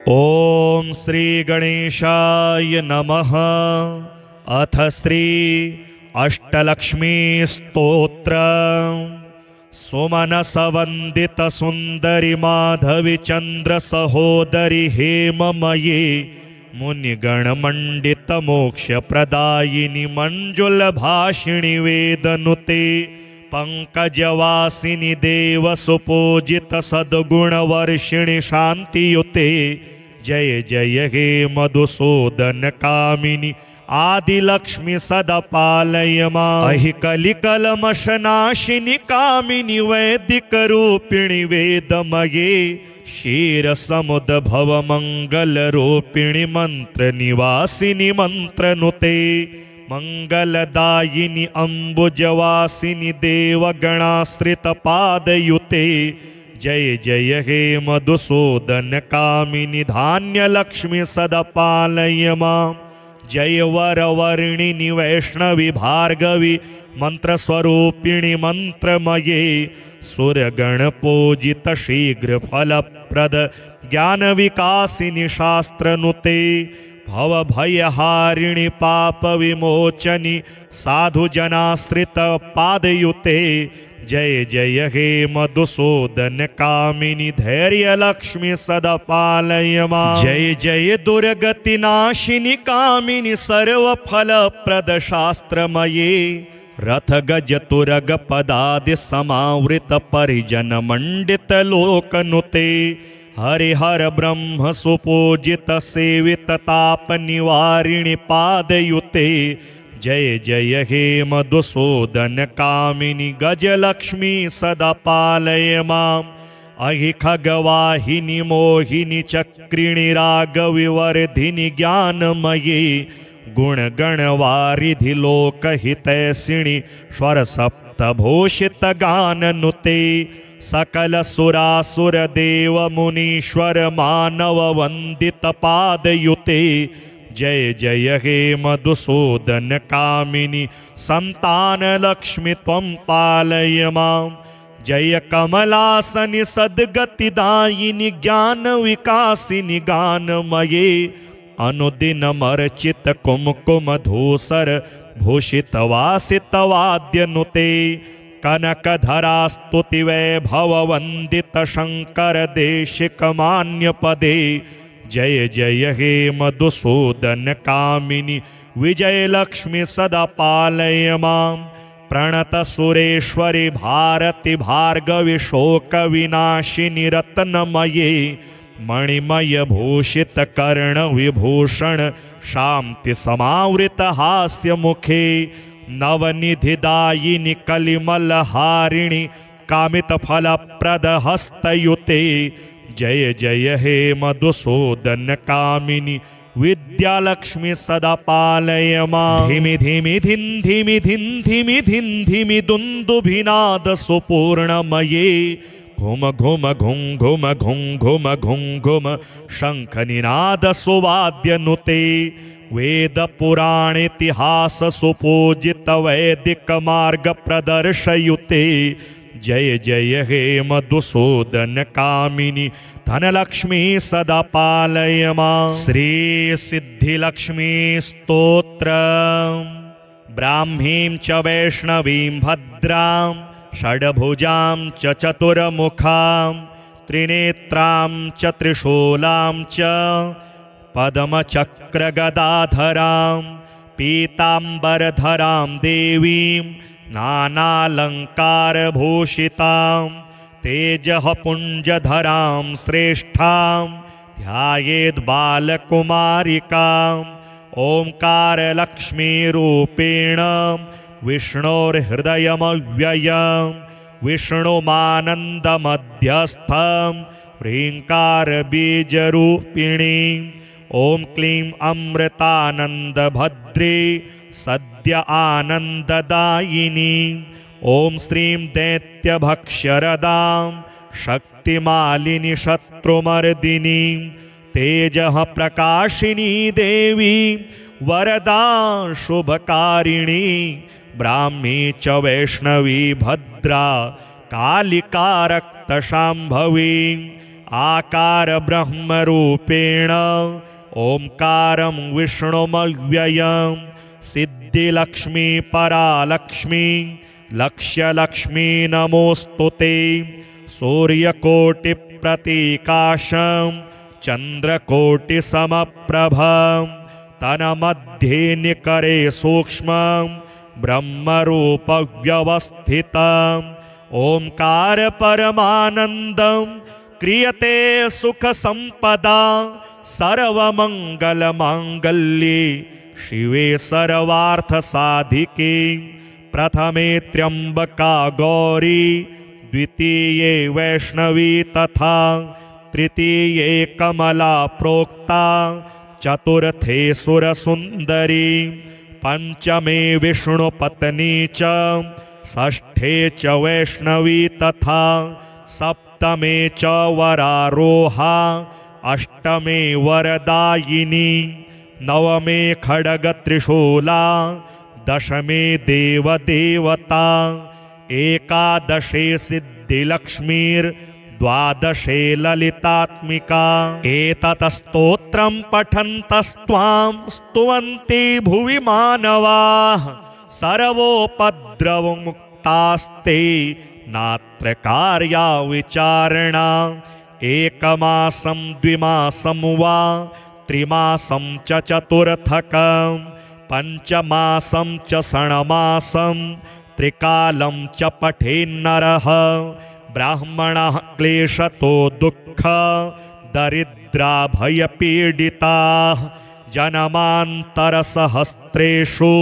ओम श्री गणेशाय नमः। अथ श्री अष्टलक्ष्मी स्तोत्र। सुमनसवंदित सुंदरी माधवी चंद्र सहोदरी हेममयी मुनिगण मंडित मोक्ष प्रदायिनी मंजुल भाषिणी वेदनुते पंकजवासिनी देव सुपूजित सद्गुण वर्षिणी शांतियुते। जय जय हे मधुसूदन कामिनी आदिलक्ष्मी सदा पालय मां। अहि कलिकलमशनाशिनी कामिनी वैदिक रूपिणी वेदमये क्षीर समुद भव मंगल रूपिणी मंत्र निवासिनी मंत्रनुते मंगलदायिनी अम्बुजवासिनी देवगणाश्रित पादयुते। जय जय हे मधुसूदन कामिनी धान्य लक्ष्मी सदा पालय मां। जय वरवर्णिनी वैष्णवी भार्गवी मंत्रस्वरूपिणी मंत्रमये सूर्यगण पूजित शीघ्र फलप्रद ज्ञान विकासिनी शास्त्रनुते भवभयहारिणि पाप विमोचनि साधुजनाश्रित पादयुते। जय जय हे मधुसूदन कामिनी धैर्य लक्ष्मी सदा पालय मां। जय जय दुर्गति नाशिनी कामिनी सर्व फल प्रद शास्त्रमये रथ गज तुरग पदादि समावृत परिजन मंडित लोकनुते हरिहर ब्रह्म सुपूजित सेवित ताप निवारिणि पादयुते। जय जय हे मधुसूदन कामिनी गजलक्ष्मी सदा पालय मां। अहि खगवाहिनी मोहिनी चक्रिणी रागविवर्धिनी ज्ञानमयी गुणगणवारिधि लोकहितैषिणी स्वर सप्तभूषित गाननुते सकल सुरासुर देव मुनीश्वर मानव वंदित पादयुते। जय जय हे मधुसूदन कामिनी संतान लक्ष्मी त्वं पालय मां। जय कमलासनि सद्गतिदायिनी ज्ञान विकासिनी गानमये अनुदिन मर्चित कुमकुम धूसर भूषित वासित वाद्यनुते कनकधरा स्तुति वैभव वंदित शंकर देशिक मान्य पदे। जय जय हे मधुसूदन कामिनी विजय लक्ष्मी सदा पालय मां। प्रणत सुरेश्वरी भारती भार्गवी शोक विनाशिनी रत्नमये मणिमय भूषित कर्ण विभूषण शांति समावृत हास्य मुखे नवनिधिदायिनी कलिमल हारिणी कामित फल प्रद हस्तयुते। जय जय हे मधुसूदन कामिनी विद्यालक्ष्मी सदा पालय मां। धिमि धिमि धिन धिमि धिन धिमि धिन धिमि दुन्दुभिनाद सुपूर्णमये घुम घुम घुं घुम घुं घुम घुं घुम शंख निनाद सुवाद्यनुते वेद पुराण इतिहास सुपूजित वैदिक मार्ग प्रदर्शयुते। जय जय हे मधुसूदन कामिनी धनलक्ष्मी सदा पालय मां। श्री सिद्धिलक्ष्मी स्तोत्र। ब्राह्मीं च वैष्णवीं भद्रां षड्भुजां च चतुर्मुखां त्रिनेत्रां च त्रिशूलां च पद्मचक्र गदाधरां पीताम्बरधरां देवीं नानालंकार भूषितां तेजः पुंजधरां श्रेष्ठां ध्यायेद् बालकुमारिकां ओंकार लक्ष्मी रूपेण विष्णोर्हृदयमव्ययं विष्णुमानन्दमध्यस्थं ह्रींकार बीजरूपिणी ओं क्लीं अमृतानंद भद्रे सद्य आनंददायिनी ओं श्रीं दैत्यभक्ष्यरदां शक्तिमालिनी शत्रुमर्दिनी तेजः प्रकाशिनी देवी वरदा शुभकारिणी ब्राह्मी च वैष्णवी भद्रा कालिका रक्तशाम्भवी आकार ब्रह्मरूपेण ओंकारं विष्णुमव्ययं सिद्धिलक्ष्मी परालक्ष्मी लक्ष्यलक्ष्मी नमोस्तुते सूर्यकोटिप्रतीकाशं चन्द्रकोटिसमप्रभं तन्मध्ये निकरे सूक्ष्मं ब्रह्मरूपव्यवस्थितं ओंकार परमानन्दं क्रियते सुखसम्पदा सर्वमङ्गलमाङ्गल्ये शिवे सर्वार्थसाधिके प्रथमे त्र्यम्बका गौरी द्वितीये वैष्णवी तथा तृतीये कमला प्रोक्ता चतुर्थे सुरसुन्दरी पंचमे विष्णुपत्नी च षष्ठे च वैष्णवी तथा सप्तमे च वरारोहा अष्टमे वरदायिनी नवमे खड्गत्रिशूला दशमे देवदेवता एकादशे सिद्धिलक्ष्मीर्द्वादशे ललितात्मिका एतत् स्तोत्रं पठन्तस्त्वां स्तुवन्ति भुवि मानवाः सर्वोपद्रवमुक्तास्ते नात्र कार्या विचारणा एकमासं द्विमासं वा त्रिमासं च चतुर्थकं पंचमासं च षण्मासं त्रिकालं च पठेन्नरः ब्राह्मणः क्लेशतो दुःख दरिद्रा भयपीडिताः जन्मान्तरसहस्रेषु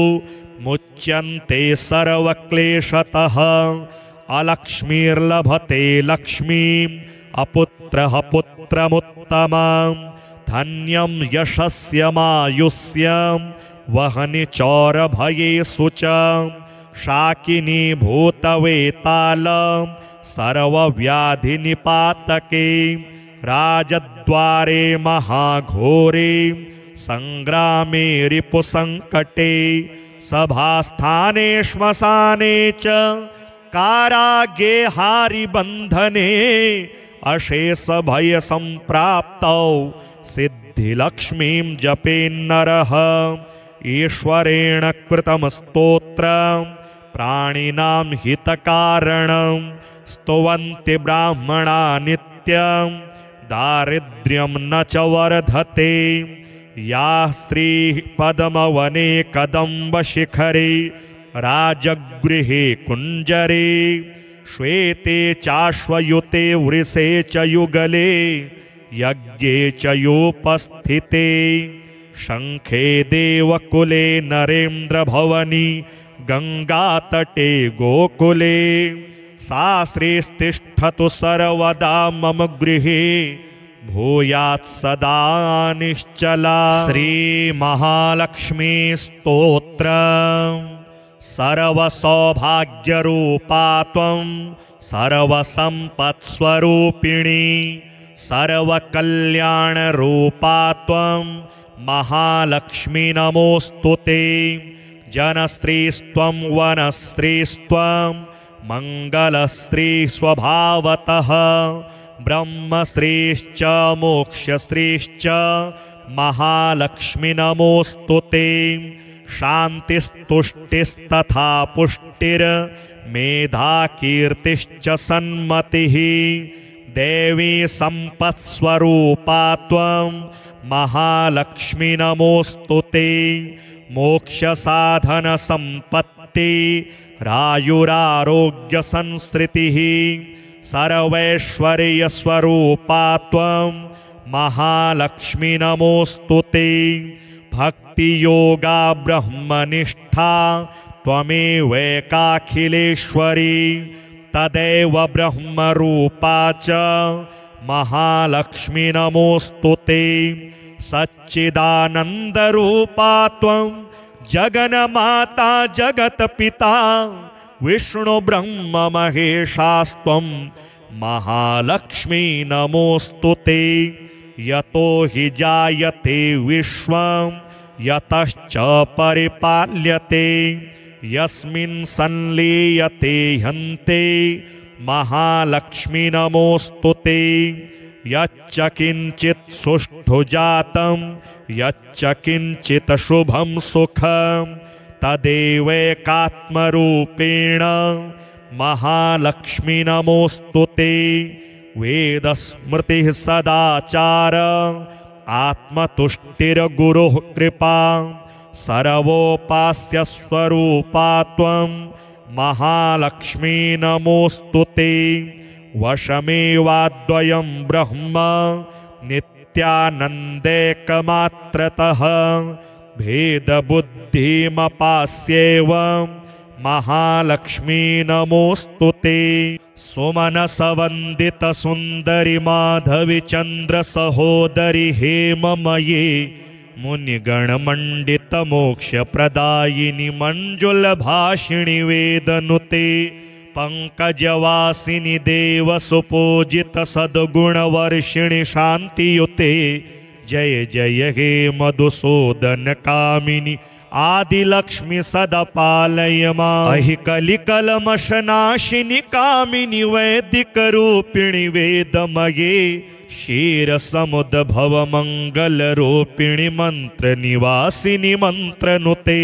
मुच्यन्ते सर्वक्लेशतः अलक्ष्मीर्लभते लक्ष्मीम् अपुत्रः पुत्रमुत्तमं धन्यं यशस्यमायुष्यं वहनि चौरभयेषु च शाकिनी भूतवेतालं सर्वव्याधिनिपातके राजद्वारे महाघोरे संग्रामे रिपुसंकटे सभास्थाने श्मशाने च कारागे हारिबन्धने अशेष भय संप्राप्तौ सिद्धिलक्ष्मीं जपेन्नरः ईश्वरेण कृतं स्तोत्रं प्राणिनां हितकारणं स्तुवन्ति ब्राह्मणा नित्यं दारिद्र्यं न च वर्धते या स्त्रीः पद्मवने कदम्बशिखरे राजगृहे कुञ्जरे श्वेते चाश्वयुते वृषे च युगले यज्ञे च योपस्थिते शङ्खे देवकुले नरेन्द्रभवनि गङ्गातटे गोकुले सा श्रीस्तिष्ठतु सर्वदा मम गृहे भूयात् सदा निश्चला। श्रीमहालक्ष्मी स्तोत्रम् सर्वसौभाग्यरूपा त्वं सर्वसम्पत्स्वरूपिणी सर्वकल्याणरूपा त्वं महालक्ष्मी नमोस्तुते जनश्रीस्त्वं वनश्रीस्त्वं मङ्गलश्री स्वभावतः ब्रह्मश्रीश्च मोक्षश्रीश्च महालक्ष्मी नमोस्तुते शान्तिस्तुष्टिस्तथा पुष्टिर्मेधा कीर्तिश्च सन्मतिः देवी सम्पत्स्वरूपा त्वं महालक्ष्मी नमोस्तुते मोक्षसाधनसम्पत्ति रायुरारोग्यसंसृतिः सर्वैश्वर्यस्वरूपा त्वं महालक्ष्मी नमोस्तुते भक्तियोगा ब्रह्मनिष्ठा त्वमेवैकाखिलेश्वरी तदेव ब्रह्मरूपा च महालक्ष्मी नमोस्तुते सच्चिदानन्दरूपा त्वं जगन्माता जगत्पिता विष्णुब्रह्ममहेशास्त्वं महालक्ष्मी नमोस्तुते यतो हि जायते विश्वं यतश्च परिपाल्यते यस्मिन् संलीयते हन्ते महालक्ष्मी नमोस्तुते यच्च किञ्चित् सुष्ठु जातं यच्च किञ्चित् शुभं सुखं तदेवैकात्मरूपेण महालक्ष्मी नमोऽस्तु ते। वेदस्मृतिः सदाचार आत्मतुष्टिर्गुरुः कृपा सर्वोपास्य स्वरूपा त्वं महालक्ष्मी नमोऽस्तु ते। वशमेवाद्वयं ब्रह्म नित्यानन्दैकमात्रतः भेदबुद्धिमपास्येवं महालक्ष्मी नमोऽस्तु ते। सुमनसवन्दितसुन्दरि माधवि चन्द्रसहोदरि हेममये मुनिगणमण्डितमोक्षप्रदायिनि मञ्जुलभाषिणि वेदनुते। पंकजवासिनि देवसुपूजित सद्गुणवर्षिणि शान्तियुते। जय जय हे मधुसूदन कामिनि आदिलक्ष्मी सदा पालय माम्। अहि कलिकलमशनाशिनि कामिनि वैदिकरूपिणि वेदमये क्षीरसमुद्भवमङ्गलरूपिणि मन्त्रनिवासिनि मन्त्रनुते।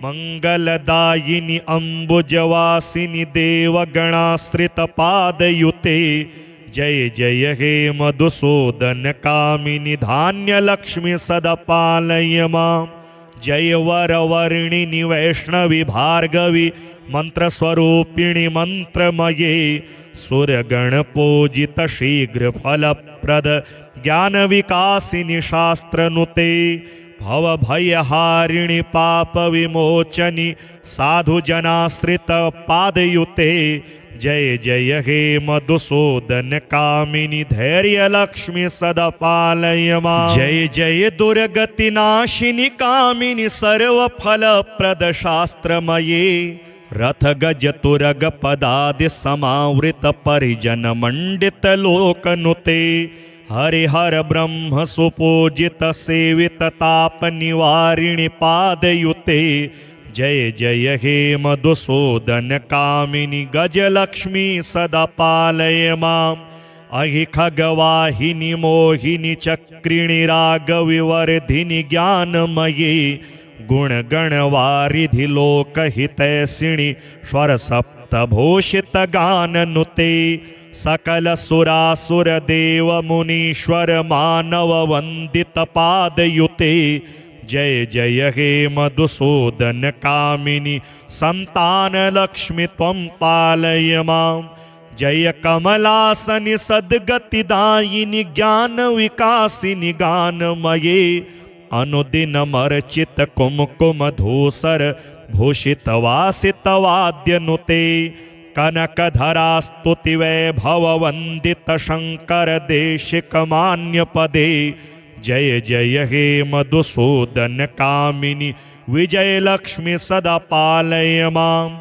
मंगलदायिनि अम्बुजवासिनि देवगणाश्रितपादयुते। जय जय हे मधुसूदन कामिनि धान्यलक्ष्मी सदा पालय माम्। जय वरवर्णिनि वैष्णवि भार्गवि मंत्रस्वरूपिणि मंत्रमये सुरगणपूजित शीघ्रफलप्रद ज्ञानविकासिनि शास्त्रनुते। भवभयहारिणि पापविमोचनि साधुजनाश्रितपादयुते। जय जय हे मधुसूदन कामिनि धैर्यलक्ष्मी सदा पालय माम्। जय जय दुर्गतिनाशिनि कामिनि सर्वफलप्रद शास्त्रमये रथगज तुरगपदादि समावृत परिजनमण्डित लोकनुते। हरिहर ब्रह्म सुपूजित सेवित ताप निवारिणि पादयुते। जय जय हे मधुसूदन कामिनि गजलक्ष्मी सदा पालय माम्। अहि खगवाहिनि मोहिनि चक्रिणि रागविवर्धिनि ज्ञानमये गुणगणवारिधि लोकहितैषिणि स्वरसप्तभूषित गाननुते। सकल सुरासुर देव मुनीश्वर मानव वंदित पादयुते। जय जय हे मधुसूदन कामिनि संतान लक्ष्मी त्वं पालय माम्। जय कमलासनि सद्गतिदायिनि ज्ञान विकासिनि गानमये अनुदिनमर्चित कुमकुम धूसर भूषित वासित वाद्यनुते। कनकधरा स्तुति वैभव वंदित शंकर देशिक मान्य पदे। जय जय हे मधुसूदन कामिनि विजय लक्ष्मी सदा पालय माम्।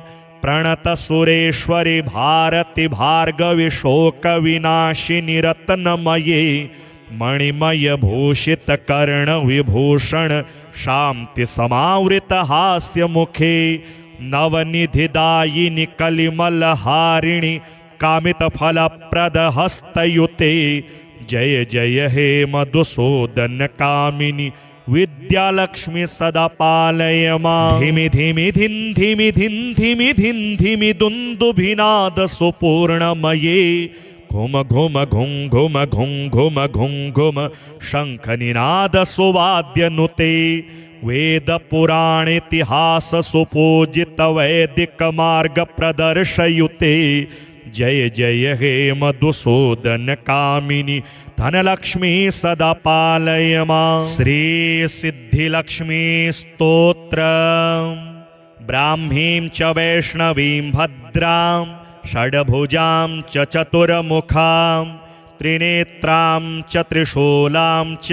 प्रणत सुरेश्वरि भारति भार्गवि शोक विनाशिनि रत्नमये मणिमय भूषित कर्ण विभूषण शांति समावृत हास्य मुखे। नवनिधिदायिनि कलिमलहारिणि कामितफलप्रद हस्तयुते। जय जय हे मधुसूदन कामिनि विद्यालक्ष्मी सदा पालय माम्। धिमि धिमि धिन् धिमि धिन् धिमि धिन् धिमि दुन्दुभिनाद सुपूर्णमये घुम घुम घुं घुम घुं घुम घुं घुम शंखनिनाद सुवाद्यनुते। वेद पुराण इतिहास सुपूजित वैदिक मार्ग प्रदर्शयुते। जय जय हे मधुसूदन कामिनि धनलक्ष्मी सदा पालय माम्। श्री सिद्धिलक्ष्मी स्तोत्र। ब्राह्मीं च वैष्णवीं भद्रां षड्भुजां च चतुर्मुखां त्रिनेत्रां च त्रिशूलां च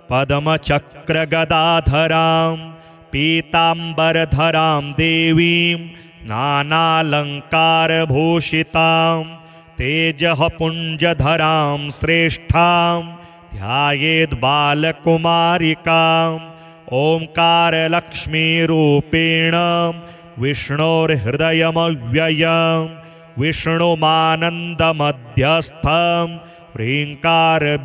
पद्मचक्रगदाधरां पीताम्बरधरां देवीं नानालङ्कारभूषितां तेजः पुञ्जधरां श्रेष्ठां ध्यायेद्बालकुमारिकाम्। ओंकारलक्ष्मीरूपेण विष्णोर्हृदयमव्ययं विष्णुमानन्दमध्यस्थं ह्रीङ्कारबीजरूपिणी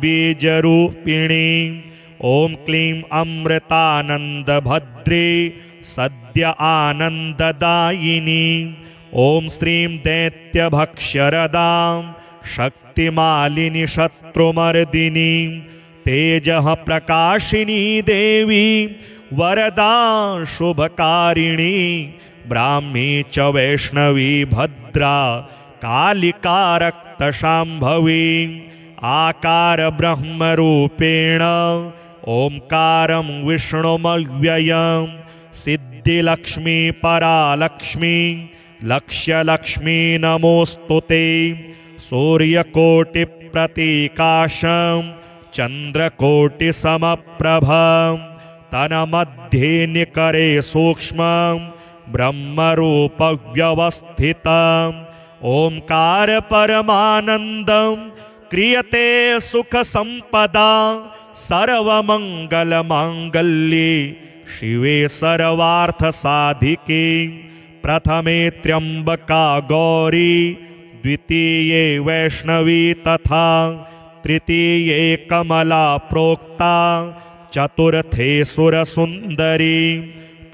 ॐ क्लीं अमृतानन्दभद्रे सद्य आनन्ददायिनी ॐ श्रीं दैत्यभक्ष्यरदां शक्तिमालिनी शत्रुमर्दिनी तेजः प्रकाशिनी देवी वरदा शुभकारिणी ब्राह्मी च वैष्णवी भद्रा कालिका रक्तशाम्भवी आकार ब्रह्मरूपेण ओंकारं विष्णुमव्ययं सिद्धिलक्ष्मी परालक्ष्मी लक्ष्यलक्ष्मी नमोस्तुते सूर्यकोटिप्रतीकाशं चन्द्रकोटिसमप्रभं तन्मध्ये निकरे सूक्ष्मं ब्रह्मरूपव्यवस्थितम् ओंकार परमानन्दं क्रियते सुखसम्पदा सर्वमङ्गलमाङ्गल्ये शिवे सर्वार्थसाधिके प्रथमे त्र्यम्बका गौरी द्वितीये वैष्णवी तथा तृतीये कमला प्रोक्ता चतुर्थे सुरसुन्दरी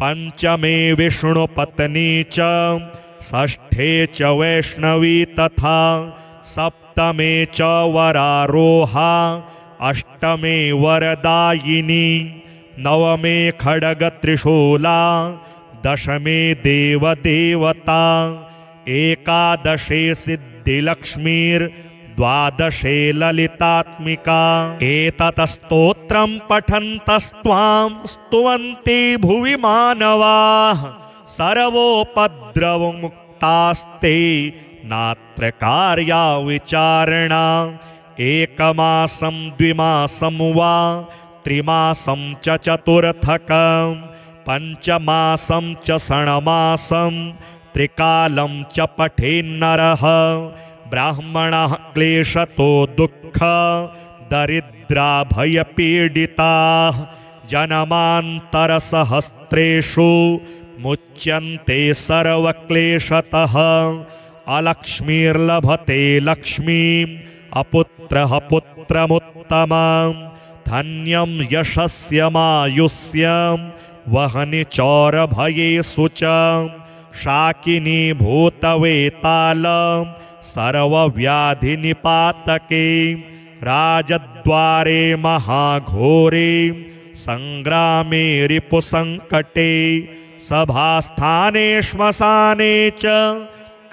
पंचमे विष्णुपत्नी च षष्ठे च वैष्णवी तथा सप्तमे च वरारोहा अष्टमे वरदायिनी नवमे खड्गत्रिशूला दशमे देवदेवता एकादशे सिद्धिलक्ष्मीर्द्वादशे ललितात्मिका एतत् स्तोत्रं पठन्तस्त्वां स्तुवन्ति भुवि मानवाः सर्वोपद्रवमुक्तास्ते नात्र कार्या विचारणा एकमासं द्विमासं वा त्रिमासं च चतुर्थकं पंचमासं च षण्मासं त्रिकालं च पठेन्नरः ब्राह्मणः क्लेशतो दुःख दरिद्रा भयपीडिताः जन्मान्तरसहस्रेषु मुच्यन्ते सर्वक्लेशतः अलक्ष्मीर्लभते लक्ष्मीम् अपुत्रः पुत्रमुत्तमं धन्यं यशस्यमायुष्यं वहनि चौरभयेषु च शाकिनी भूतवेतालं सर्वव्याधिनिपातके राजद्वारे महाघोरे संग्रामे रिपुसंकटे सभास्थाने श्मशाने च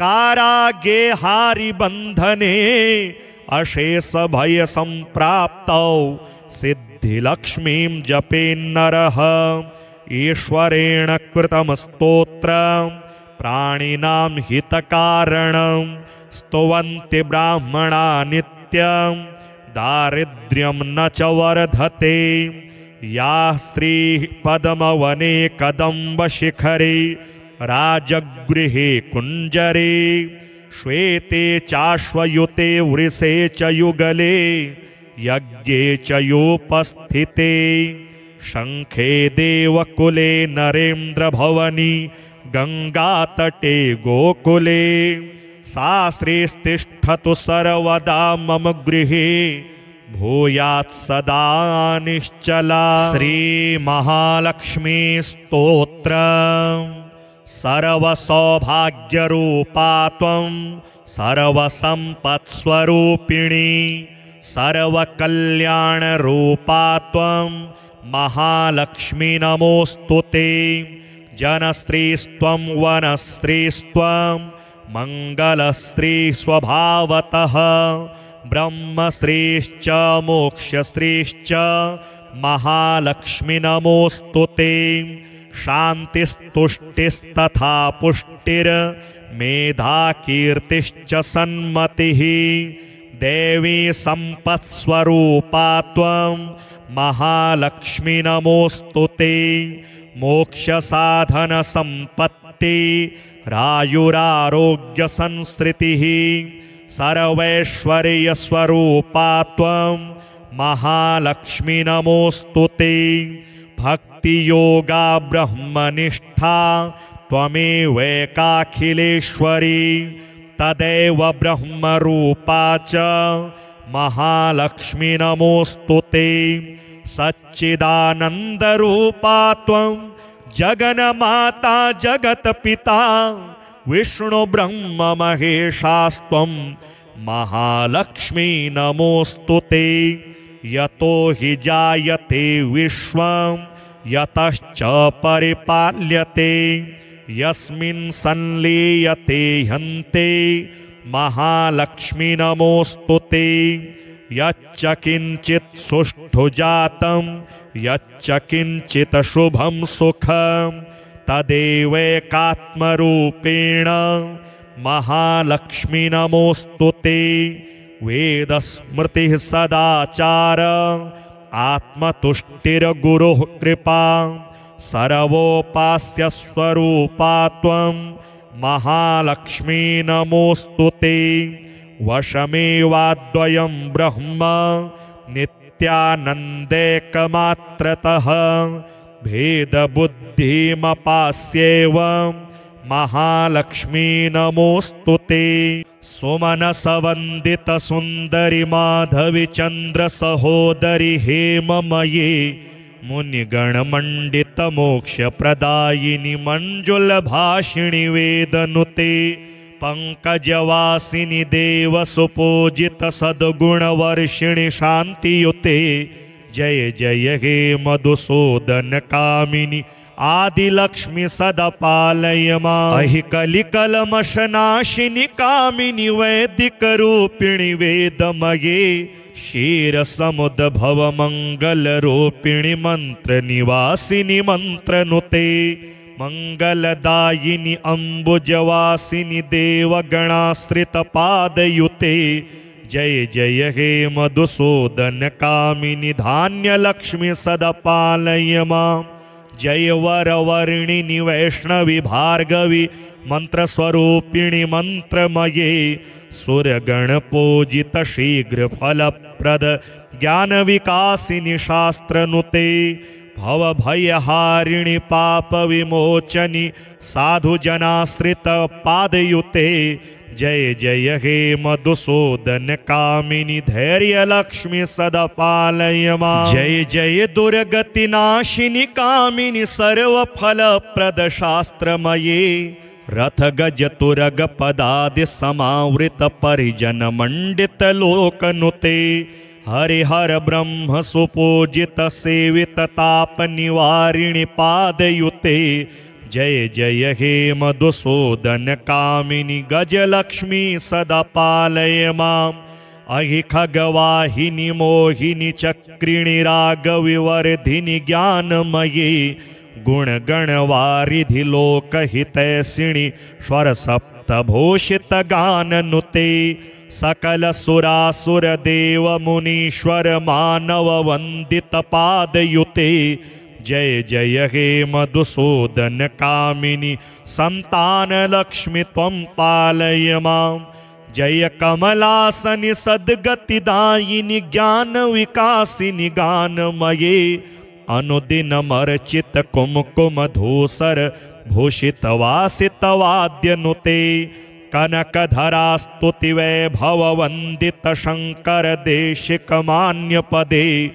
कारागे हारिबन्धने अशेषभयसम्प्राप्तौ सिद्धिलक्ष्मीं जपेन्नरः ईश्वरेण कृतं स्तोत्रं प्राणिनां हितकारणं स्तुवन्ति ब्राह्मणा नित्यं दारिद्र्यं न च वर्धते या स्त्रीः पद्मवने कदम्बशिखरे राजगृहे कुञ्जरे श्वेते चाश्वयुते वृषे च युगले यज्ञे च योपस्थिते शङ्खे देवकुले नरेन्द्रभवनि गङ्गातटे गोकुले सा श्रीस्तिष्ठतु सर्वदा मम गृहे भूयात् सदा निश्चला। श्रीमहालक्ष्मी स्तोत्रम् सर्वसौभाग्यरूपा त्वं सर्वसम्पत्स्वरूपिणी सर्वकल्याणरूपा त्वं महालक्ष्मी नमोस्तुते जनश्रीस्त्वं वनश्रीस्त्वं मङ्गलश्री स्वभावतः ब्रह्मश्रीश्च मोक्षश्रीश्च महालक्ष्मी नमोस्तुते शान्तिस्तुष्टिस्तथा पुष्टिर्मेधा कीर्तिश्च सन्मतिः देवी सम्पत्स्वरूपा त्वं महालक्ष्मी नमोस्तुते मोक्षसाधनसम्पत्ति रायुरारोग्यसंसृतिः सर्वैश्वर्यस्वरूपा त्वं महालक्ष्मी नमोस्तुते भक्तियोगा ब्रह्मनिष्ठा त्वमेवैकाखिलेश्वरी तदेव ब्रह्मरूपा च महालक्ष्मी नमोऽस्तु ते। सच्चिदानन्दरूपा त्वं जगन्माता जगत्पिता विष्णु ब्रह्म महेशास्त्वं महालक्ष्मी नमोऽस्तु ते। यतो हि जायते विश्वं यतश्च परिपाल्यते यस्मिन् संलीयते हन्ते महालक्ष्मी नमोऽस्तु ते। यच्च किञ्चित् सुष्ठु जातं यच्च किञ्चित् शुभं सुखं तदेवैकात्मरूपेण महालक्ष्मी नमोऽस्तु ते। वेदस्मृतिः सदाचार आत्मतुष्टिर्गुरुः कृपा सर्वोपास्य स्वरूपा त्वं महालक्ष्मी नमोऽस्तु ते। वशमेवाद्वयं ब्रह्म नित्यानन्दैकमात्रतः भेदबुद्धिमपास्येवं महालक्ष्मी नमोऽस्तु ते। सुमनसवन्दितसुन्दरि माधवि चन्द्रसहोदरि हेममये मुनिगणमण्डितमोक्षप्रदायिनि मञ्जुलभाषिणि वेदनुते। पंकजवासिनि देवसुपूजित सद्गुणवर्षिणि शान्तियुते। जय जय हे मधुसूदन कामिनि आदिलक्ष्मी सदा पालय माम्। अहि कलिकलमशनाशिनि कामिनि वैदिकरूपिणि वेदमये क्षीरसमुद्भव मङ्गलरूपिणि मन्त्रनिवासिनि मन्त्रनुते। मंगलदायिनि अम्बुजवासिनि देवगणाश्रितपादयुते। जय जय हे मधुसूदन कामिनि धान्यलक्ष्मी सदा पालय माम्। जय वरवर्णिनि वैष्णवि भार्गवि मंत्रस्वरूपिणि मंत्रमये सूर्यगणपूजित शीघ्रफलप्रद ज्ञानविकासिनि शास्त्रनुते। भवभयहारिणि पापविमोचनि साधुजनाश्रितपादयुते। जय जय हे मधुसूदन कामिनि धैर्यलक्ष्मी सदा पालय माम्। जय जय दुर्गतिनाशिनि कामिनि सर्वफलप्रद शास्त्रमये रथगजतुरगपदादि समावृत परिजनमण्डित लोकनुते। हरिहर ब्रह्म सुपूजित सेवित ताप निवारिणि पादयुते। जय जय हे मधुसूदन कामिनि गजलक्ष्मी सदा पालय माम्। अहि खगवाहिनि मोहिनि चक्रिणि रागविवर्धिनि ज्ञानमये गुणगणवारिधि लोकहितैषिणि स्वरसप्तभूषित गाननुते। सकल सुरासुर देव मुनीश्वर मानव वंदित पादयुते। जय जय हे मधुसूदन कामिनि संतान लक्ष्मी त्वं पालय माम्। जय कमलासनि सद्गतिदायिनि ज्ञान विकासिनि गानमये अनुदिनमर्चित कुमकुम धूसर भूषित वासित वाद्यनुते। कनकधरा स्तुति वैभव वंदित शंकर देशिक मान्य पदे।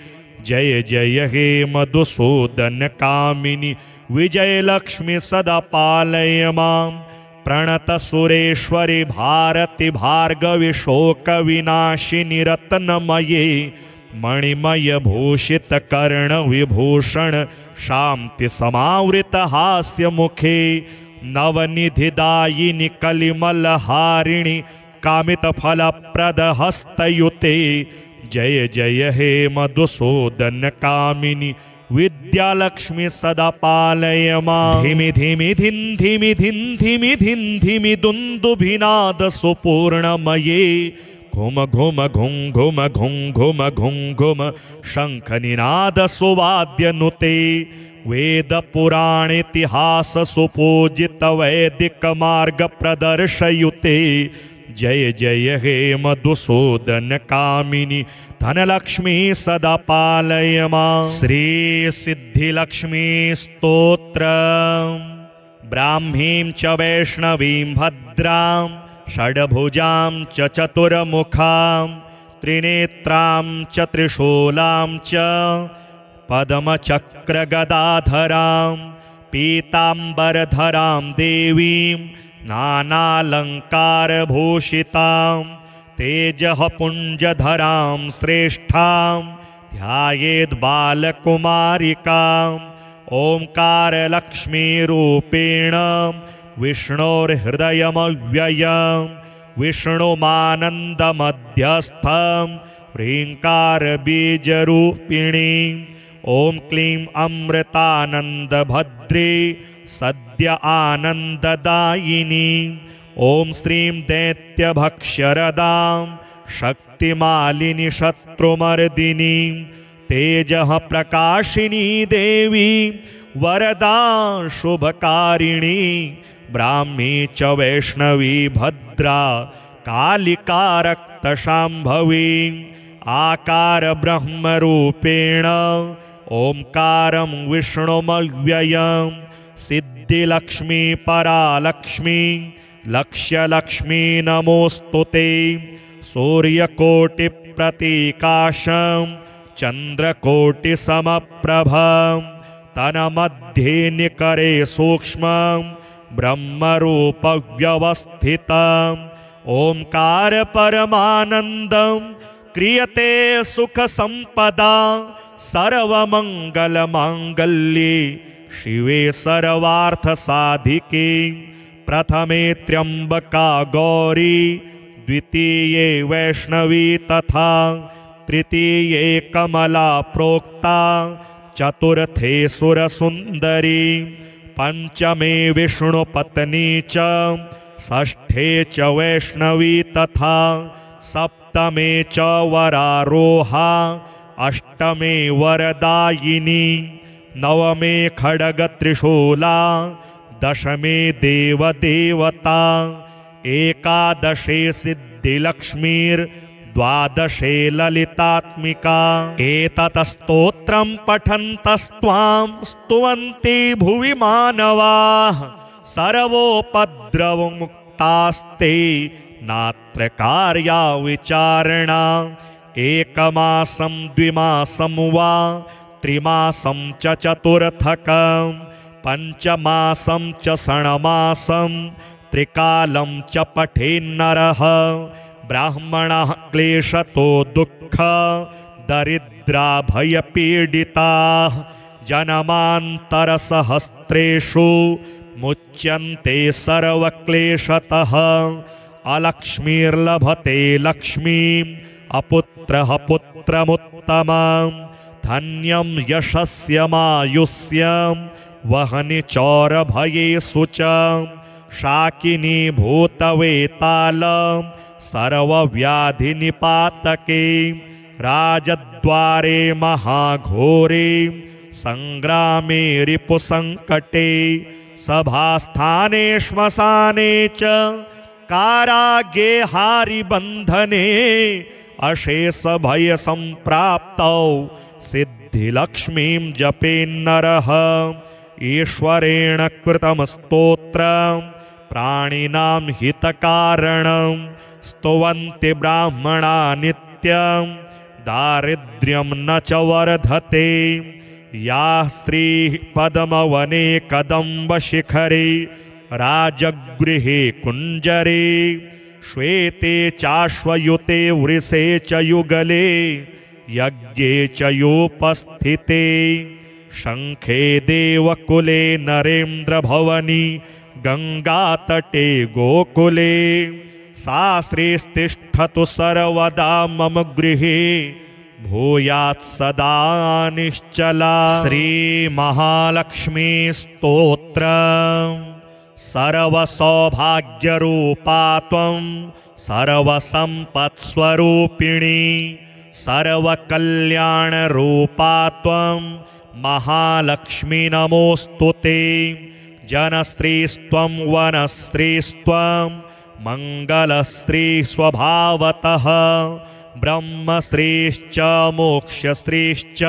जय जय हे मधुसूदन कामिनि विजय लक्ष्मी सदा पालय माम्। प्रणत सुरेश्वरि भारति भार्गवि शोक विनाशिनि रत्नमये मणिमय भूषित कर्ण विभूषण शांति समावृत हास्य मुखे। नवनिधिदायिनि कलिमलहारिणि कामित फलप्रद हस्तयुते। जय जय हे मधुसूदन कामिनि विद्यालक्ष्मी सदा पालय माम्। धिमि धिमि धिन् धिमि धिन् धिमि धिन् धिमि दुन्दुभिनाद सुपूर्णमये घुम घुम घुं घुम घुं घुम घुं घुम शंखनिनाद सुवाद्यनुते। वेद पुराण इतिहास सुपूजित वैदिक मार्ग प्रदर्शयुते। जय जय हे मधुसूदन कामिनि धनलक्ष्मी सदा पालय माम्। श्री सिद्धिलक्ष्मी स्तोत्र। ब्राह्मीं च वैष्णवीं भद्रां षड्भुजां च चतुर्मुखां त्रिनेत्रां च त्रिशूलां च पद्मचक्रगदाधरां पीताम्बरधरां देवीं नानालङ्कारभूषितां तेजः पुञ्जधरां श्रेष्ठां ध्यायेद्बालकुमारिकाम् ओंकारलक्ष्मीरूपेण विष्णोर्हृदयमव्ययं विष्णुमानन्दमध्यस्थं ह्रीङ्कारबीजरूपिणीं ॐ क्लीं अमृतानन्दभद्रे सद्य आनन्ददायिनी ॐ श्रीं दैत्यभक्ष्यरदां शक्तिमालिनी शत्रुमर्दिनी तेजः प्रकाशिनी देवी वरदा शुभकारिणी ब्राह्मी च वैष्णवी भद्रा कालिका रक्तशाम्भवी आकार ब्रह्मरूपेण ओंकारं विष्णुमव्ययं सिद्धिलक्ष्मी परालक्ष्मी लक्ष्यलक्ष्मी नमोस्तुते सूर्यकोटिप्रतीकाशं चन्द्रकोटिसमप्रभं तन्मध्ये निकरे सूक्ष्मं ब्रह्मरूपव्यवस्थितम् ओंकार परमानन्दं क्रियते सुखसम्पदा सर्वमङ्गलमाङ्गल्ये शिवे सर्वार्थसाधिके प्रथमे त्र्यम्बका गौरी द्वितीये वैष्णवी तथा तृतीये कमला प्रोक्ता चतुर्थे सुरसुन्दरी पंचमे विष्णुपत्नी च षष्ठे च वैष्णवी तथा सप्तमे च वरारोहा अष्टमे वरदायिनी नवमे खड्गत्रिशूला दशमे देवदेवता एकादशे सिद्धिलक्ष्मीर्द्वादशे ललितात्मिका एतत् स्तोत्रं पठन्तस्त्वां स्तुवन्ति भुवि मानवाः सर्वोपद्रवमुक्तास्ते नात्र कार्या विचारणा एकमासं द्विमासं वा त्रिमासं च चतुर्थकं पंचमासं च षण्मासं त्रिकालं च पठेन्नरः ब्राह्मणः क्लेशतो दुःख दरिद्रा भयपीडिताः जन्मान्तरसहस्रेषु मुच्यन्ते सर्वक्लेशतः अलक्ष्मीर्लभते लक्ष्मीम् अपुत्रः पुत्रमुत्तमं धन्यं यशस्यमायुष्यं वहनि चौरभयेषु च शाकिनी भूतवेतालं सर्वव्याधिनिपातके राजद्वारे महाघोरे संग्रामे रिपुसंकटे सभास्थाने श्मशाने च कारागे हारिबन्धने अशेष भय संप्राप्तौ सिद्धिलक्ष्मीं जपेन्नरः ईश्वरेण कृतं स्तोत्रं प्राणिनां हितकारणं स्तुवन्ति ब्राह्मणा नित्यं दारिद्र्यं न च वर्धते या स्त्रीः पद्मवने कदम्बशिखरे राजगृहे कुञ्जरे श्वेते चाश्वयुते वृषे च युगले यज्ञे च योपस्थिते शङ्खे देवकुले नरेन्द्रभवनि गङ्गातटे गोकुले सा श्रीस्तिष्ठतु सर्वदा मम गृहे भूयात् सदा निश्चला। श्रीमहालक्ष्मी स्तोत्रम् सर्वसौभाग्यरूपा त्वं सर्वसम्पत्स्वरूपिणी सर्वकल्याणरूपा त्वं महालक्ष्मी नमोस्तुते। जनश्रीस्त्वं वनश्रीस्त्वं मङ्गलश्री स्वभावतः ब्रह्मश्रीश्च मोक्षश्रीश्च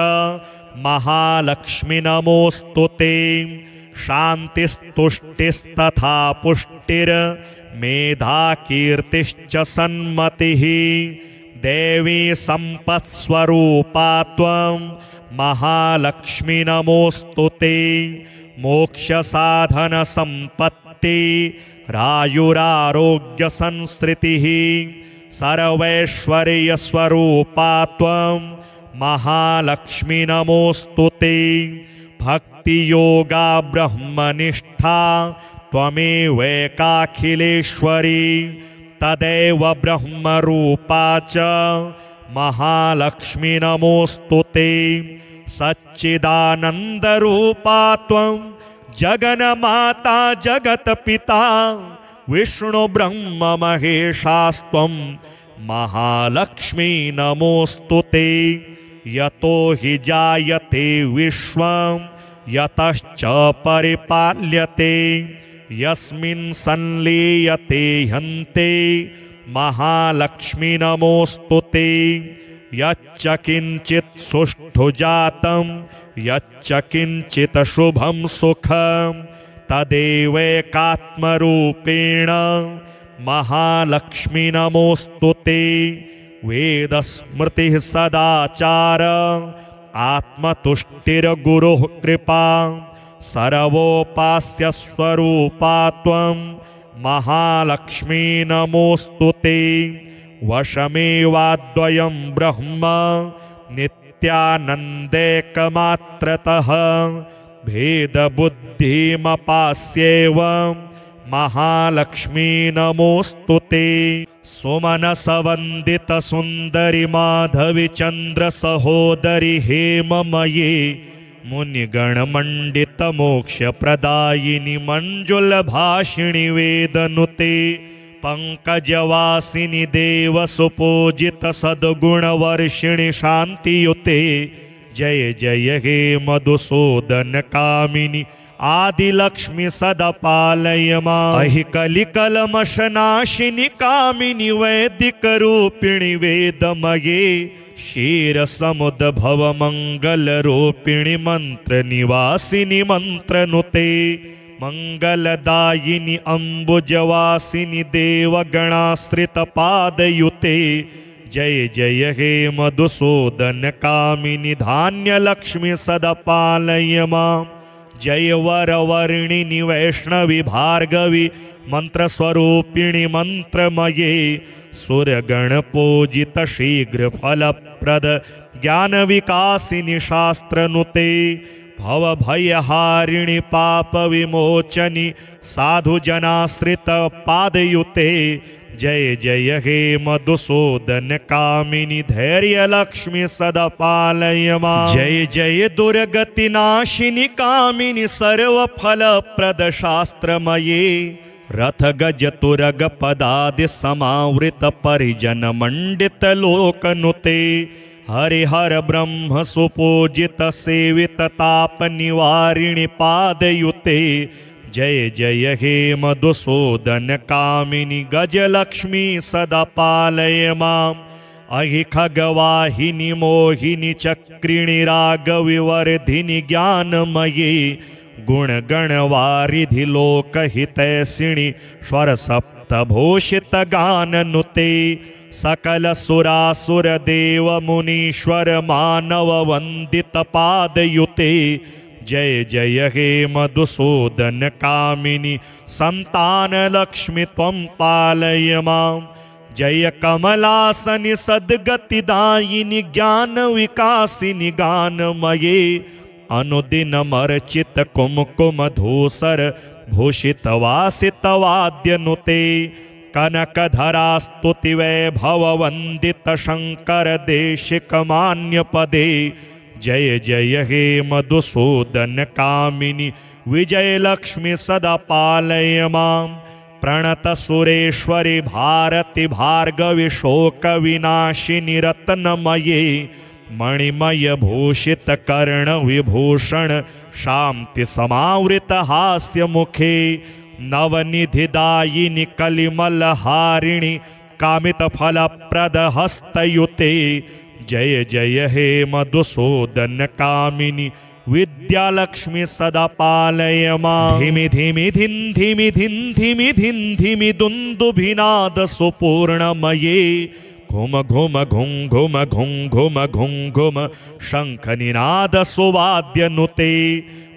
महालक्ष्मी नमोस्तुते। शान्तिस्तुष्टिस्तथा पुष्टिर्मेधा कीर्तिश्च सन्मतिः देवी संपत्स्वरूपा त्वं महालक्ष्मी नमोस्तुते। मोक्षसाधनसम्पत्ति रायुरारोग्यसंसृतिः सर्वैश्वर्यस्वरूपा त्वं महालक्ष्मी नमोस्तुते। भक्तियोगा ब्रह्मनिष्ठा त्वमेवैकाखिलेश्वरी तदेव ब्रह्मरूपा च महालक्ष्मी नमोस्तुते। सच्चिदानन्दरूपा त्वं जगन्माता जगत्पिता विष्णु ब्रह्म महेशास्त्वं महालक्ष्मी नमोस्तुते। यतो हि जायते विश्वं यतश्च परिपाल्यते यस्मिन् संलीयते हन्ते महालक्ष्मी नमोस्तुते। यच्च किञ्चित् सुष्ठु जातं यच्च किञ्चित् शुभं सुखं तदेवैकात्मरूपेण महालक्ष्मी नमोस्तुते। वेदस्मृतिः सदाचार आत्मतुष्टिर्गुरुः कृपा सर्वोपास्य स्वरूपा त्वं महालक्ष्मी नमोस्तुते। वशमेवाद्वयं ब्रह्म नित्यानन्दैकमात्रतः भेदबुद्धिमपास्येवं महालक्ष्मी नमोस्तुते। सुमनसवन्दितसुन्दरि माधवि चन्द्रसहोदरि हेममये मुनिगणमण्डितमोक्षप्रदायिनि मञ्जुलभाषिणि वेदनुते। पंकजवासिनि देवसुपूजित सद्गुणवर्षिणि शान्तियुते। जय जय हे मधुसूदन कामिनि आदिलक्ष्मी सदा पालय माम्। अहि कलिकलमशनाशिनि कामिनि वैदिकरूपिणि वेदमये क्षीरसमुद्भव मङ्गलरूपिणि मन्त्रनिवासिनि मन्त्रनुते। मंगलदायिनि अम्बुजवासिनि देवगणाश्रितपादयुते। जय जय हे मधुसूदन कामिनि धान्यलक्ष्मी सदा पालय माम्। जय वरवर्णिनि वैष्णवि भार्गवि मंत्रस्वरूपिणि मंत्रमये सुरगणपूजित शीघ्रफलप्रद ज्ञानविकासिनि शास्त्रनुते। भवभयहारिणि पापविमोचनि साधुजनाश्रितपादयुते। जय जय हे मधुसूदन कामिनि धैर्यलक्ष्मी सदा पालय माम्। जय जय दुर्गतिनाशिनि कामिनि सर्वफलप्रद शास्त्रमये रथगज तुरगपदादि समावृत परिजन मंडित लोकनुते। हरिहर ब्रह्म सुपूजित सेवित ताप निवारिणि पादयुते। जय जय हे मधुसूदन कामिनि गजलक्ष्मी सदा पालय माम्। अहि खगवाहिनि मोहिनि चक्रिणि रागविवर्धिनि ज्ञानमये गुणगणवारिधि लोकहितैषिणि स्वरसप्तभूषित गाननुते। सकल सुरासुर देव मुनीश्वर मानव वंदित पादयुते। जय जय हे मधुसूदन कामिनि संतान लक्ष्मी त्वं पालय माम्। जय कमलासनि सद्गतिदायिनि ज्ञान विकासिनि गानमये अनुदिनमर्चित कुमकुम धूसर भूषित वासित वाद्यनुते। कनकधरा स्तुति वैभव वंदित शंकर देशिक मान्य पदे। जय जय हे मधुसूदन कामिनि विजय लक्ष्मी सदा पालय माम्। प्रणत सुरेश्वरि भारति भार्गवि शोक विनाशिनि रत्नमये मणिमय भूषित कर्ण विभूषण शांति समावृत हास्य मुखे नवनिधिदायिनि कलिमलहारिणि कामित फलप्रद हस्तयुते। जय जय हे मधुसूदन कामिनि विद्यालक्ष्मी सदा पालय माम्। धिमि धिमि धिं धिमि धिं धिमि धिं धिमि दुन्दुभिनाद सुपूर्णमये घुम घुम घुं घुम घुं घुम घुं घुम शंखनिनाद सुवाद्य नुते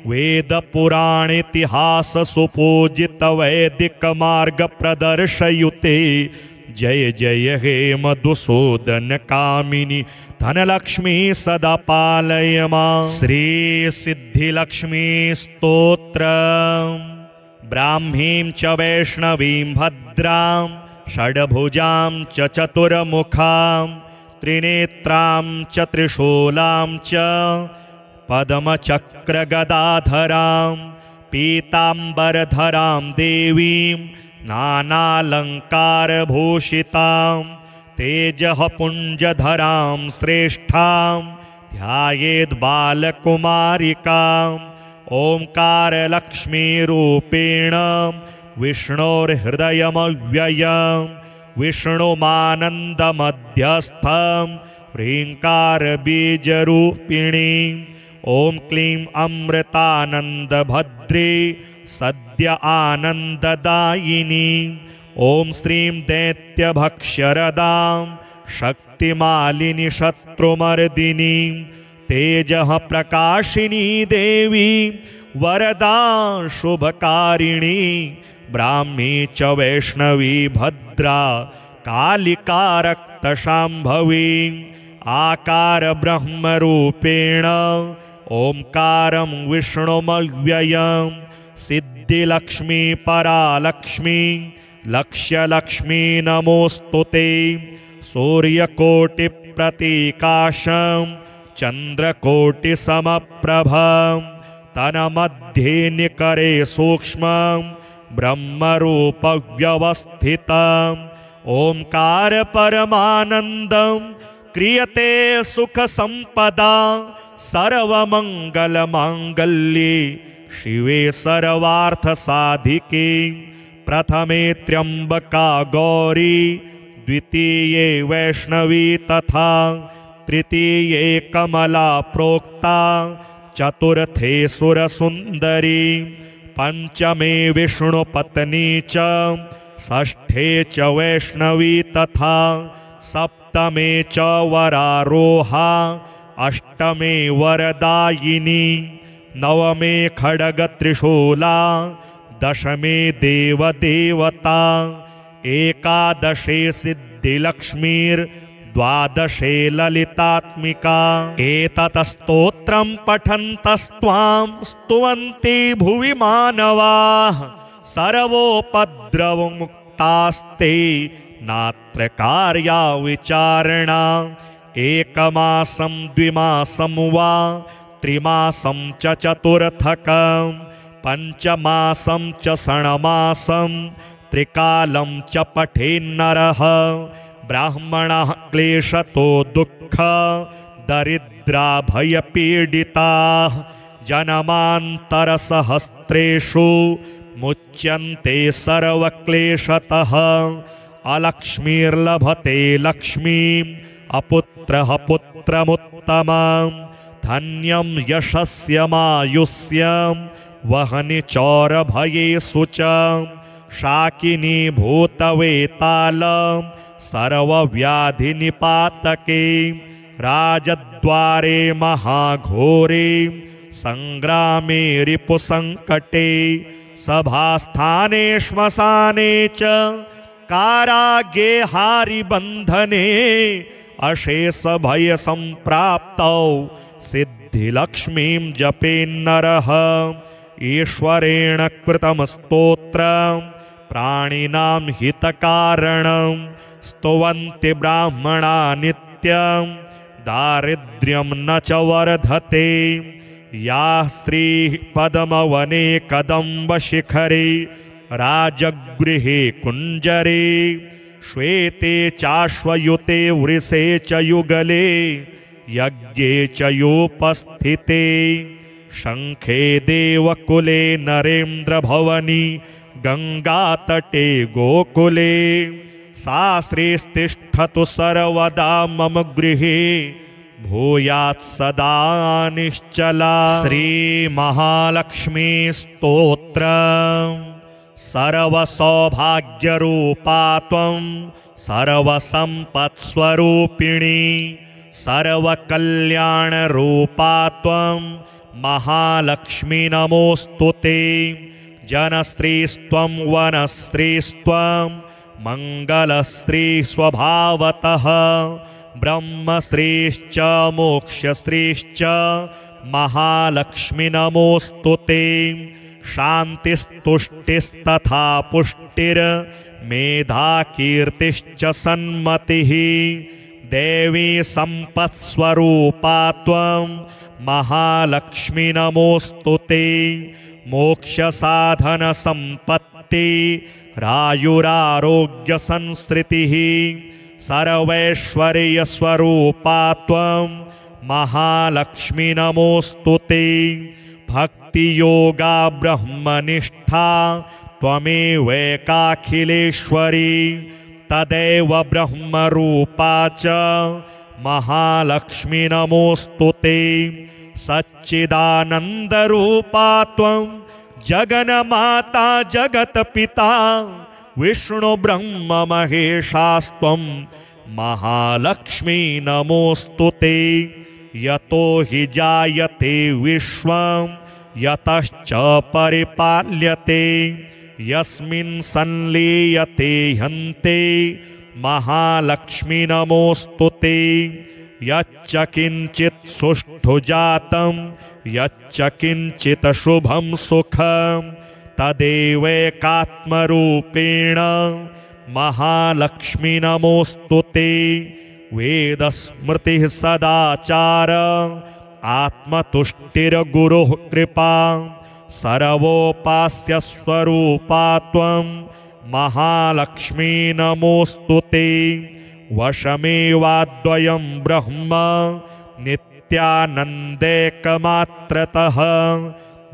वेद पुराण इतिहास सुपूजित वैदिक मार्ग प्रदर्शयुते जय जय हे मधुसूदन कामिनी धनलक्ष्मी सदा पालय मां। श्री सिद्धिलक्ष्मी स्तोत्र। ब्राह्मीं च वैष्णवीं भद्रां षड्भुजां च चतुर्मुखां त्रिनेत्रां च त्रिशूलां च पद्मचक्रगदाधरां पीताम्बरधरां देवीं नानालङ्कारभूषितां तेजः पुञ्जधरां श्रेष्ठां ध्यायेद् बालकुमारिकाम् ओंकारलक्ष्मीरूपेण विष्णोर्हृदयमव्ययं विष्णुमानन्दमध्यस्थं ह्रीङ्कारबीजरूपिणीं ॐ क्लीं अमृतानन्दभद्रे सद्य आनन्ददायिनी ॐ श्रीं दैत्यभक्ष्यरदां शक्तिमालिनी शत्रुमर्दिनी तेजः प्रकाशिनी देवी वरदा शुभकारिणी ब्राह्मी च वैष्णवी भद्रा कालिका रक्तशाम्भवी आकार ब्रह्मरूपेण ओंकारं विष्णुमव्ययं सिद्धिलक्ष्मी परालक्ष्मी लक्ष्यलक्ष्मी नमोस्तुते सूर्यकोटिप्रतीकाशं चन्द्रकोटिसमप्रभं तन्मध्ये निकरे सूक्ष्मं ब्रह्मरूपव्यवस्थितं ओंकार परमानन्दं क्रियते सुखसम्पदा सर्वमङ्गलमाङ्गल्ये शिवे सर्वार्थसाधिके प्रथमे त्र्यम्बका गौरी द्वितीये वैष्णवी तथा तृतीये कमला प्रोक्ता चतुर्थे सुरसुन्दरी पंचमे विष्णुपत्नी च षष्ठे च वैष्णवी तथा सप्तमे च वरारोहा अष्टमे वरदायिनी नवमे खड्गत्रिशूला दशमे देवदेवता एकादशे सिद्धिलक्ष्मीर्द्वादशे ललितात्मिका एतत् स्तोत्रं पठन्तस्त्वां स्तुवन्ति भुवि मानवाः सर्वोपद्रवमुक्तास्ते नात्र कार्या विचारणा एकमासं द्विमासं वा त्रिमासं च चतुर्थकं पंचमासं च षण्मासं त्रिकालं च पठेन्नरः ब्राह्मणः क्लेशतो दुःख दरिद्रा भयपीडिताः जन्मान्तरसहस्रेषु मुच्यन्ते सर्वक्लेशतः अलक्ष्मीर्लभते लक्ष्मीम् अपुत्रः पुत्रमुत्तमं धन्यं यशस्यमायुष्यं वहनि चौरभयेषु च शाकिनी भूतवेतालं सर्वव्याधिनिपातके राजद्वारे महाघोरे संग्रामे रिपुसंकटे सभास्थाने श्मशाने च कारागे हारिबन्धने अशेषभयसम्प्राप्तौ सिद्धिलक्ष्मीं जपेन्नरः ईश्वरेण कृतं स्तोत्रं प्राणिनां हितकारणं स्तुवन्ति ब्राह्मणा नित्यं दारिद्र्यं न च वर्धते या स्त्रीः पद्मवने कदम्बशिखरे राजगृहे कुञ्जरे श्वेते चाश्वयुते वृषे च युगले यज्ञे च योपस्थिते शङ्खे देवकुले नरेन्द्रभवनि गङ्गातटे गोकुले सा श्रीस्तिष्ठतु सर्वदा मम गृहे भूयात् सदा निश्चला। श्रीमहालक्ष्मी स्तोत्रम्। सर्वसौभाग्यरूपा त्वं सर्वसम्पत्स्वरूपिणी सर्वकल्याणरूपा त्वं महालक्ष्मी नमोऽस्तु ते। जनस्त्रीस्त्वं वनस्त्रीस्त्वं मङ्गलस्त्री स्वभावतः ब्रह्मश्रीश्च मोक्षश्रीश्च महालक्ष्मी नमोऽस्तु ते। शान्तिस्तुष्टिस्तथा पुष्टिर्मेधा कीर्तिश्च सन्मतिः देवी सम्पत्स्वरूपा त्वं महालक्ष्मी नमोऽस्तु ते। मोक्षसाधनसम्पत्ति रायुरारोग्यसंसृतिः सर्वैश्वर्यस्वरूपा त्वं महालक्ष्मी नमोऽस्तु ते। भक्तियोगा ब्रह्मनिष्ठा त्वमेवैकाखिलेश्वरी तदेव ब्रह्मरूपा च महालक्ष्मी नमोऽस्तु ते। सच्चिदानन्दरूपा त्वं जगन्माता जगत्पिता विष्णुब्रह्ममहेशास्त्वं महालक्ष्मी नमोऽस्तु ते। यतो हि जायते विश्वं यतश्च परिपाल्यते यस्मिन् संलीयते हन्ते महालक्ष्मी नमोऽस्तु ते। यच्च किञ्चित् सुष्ठु जातं यच्च किञ्चित् शुभं सुखं तदेवैकात्मरूपेण महालक्ष्मी नमोऽस्तु ते। वेदस्मृतिः सदाचार आत्मतुष्टिर्गुरुः कृपा सर्वोपास्य स्वरूपा त्वं महालक्ष्मी नमोऽस्तु ते। वशमेवाद्वयं ब्रह्म नित्यानन्दैकमात्रतः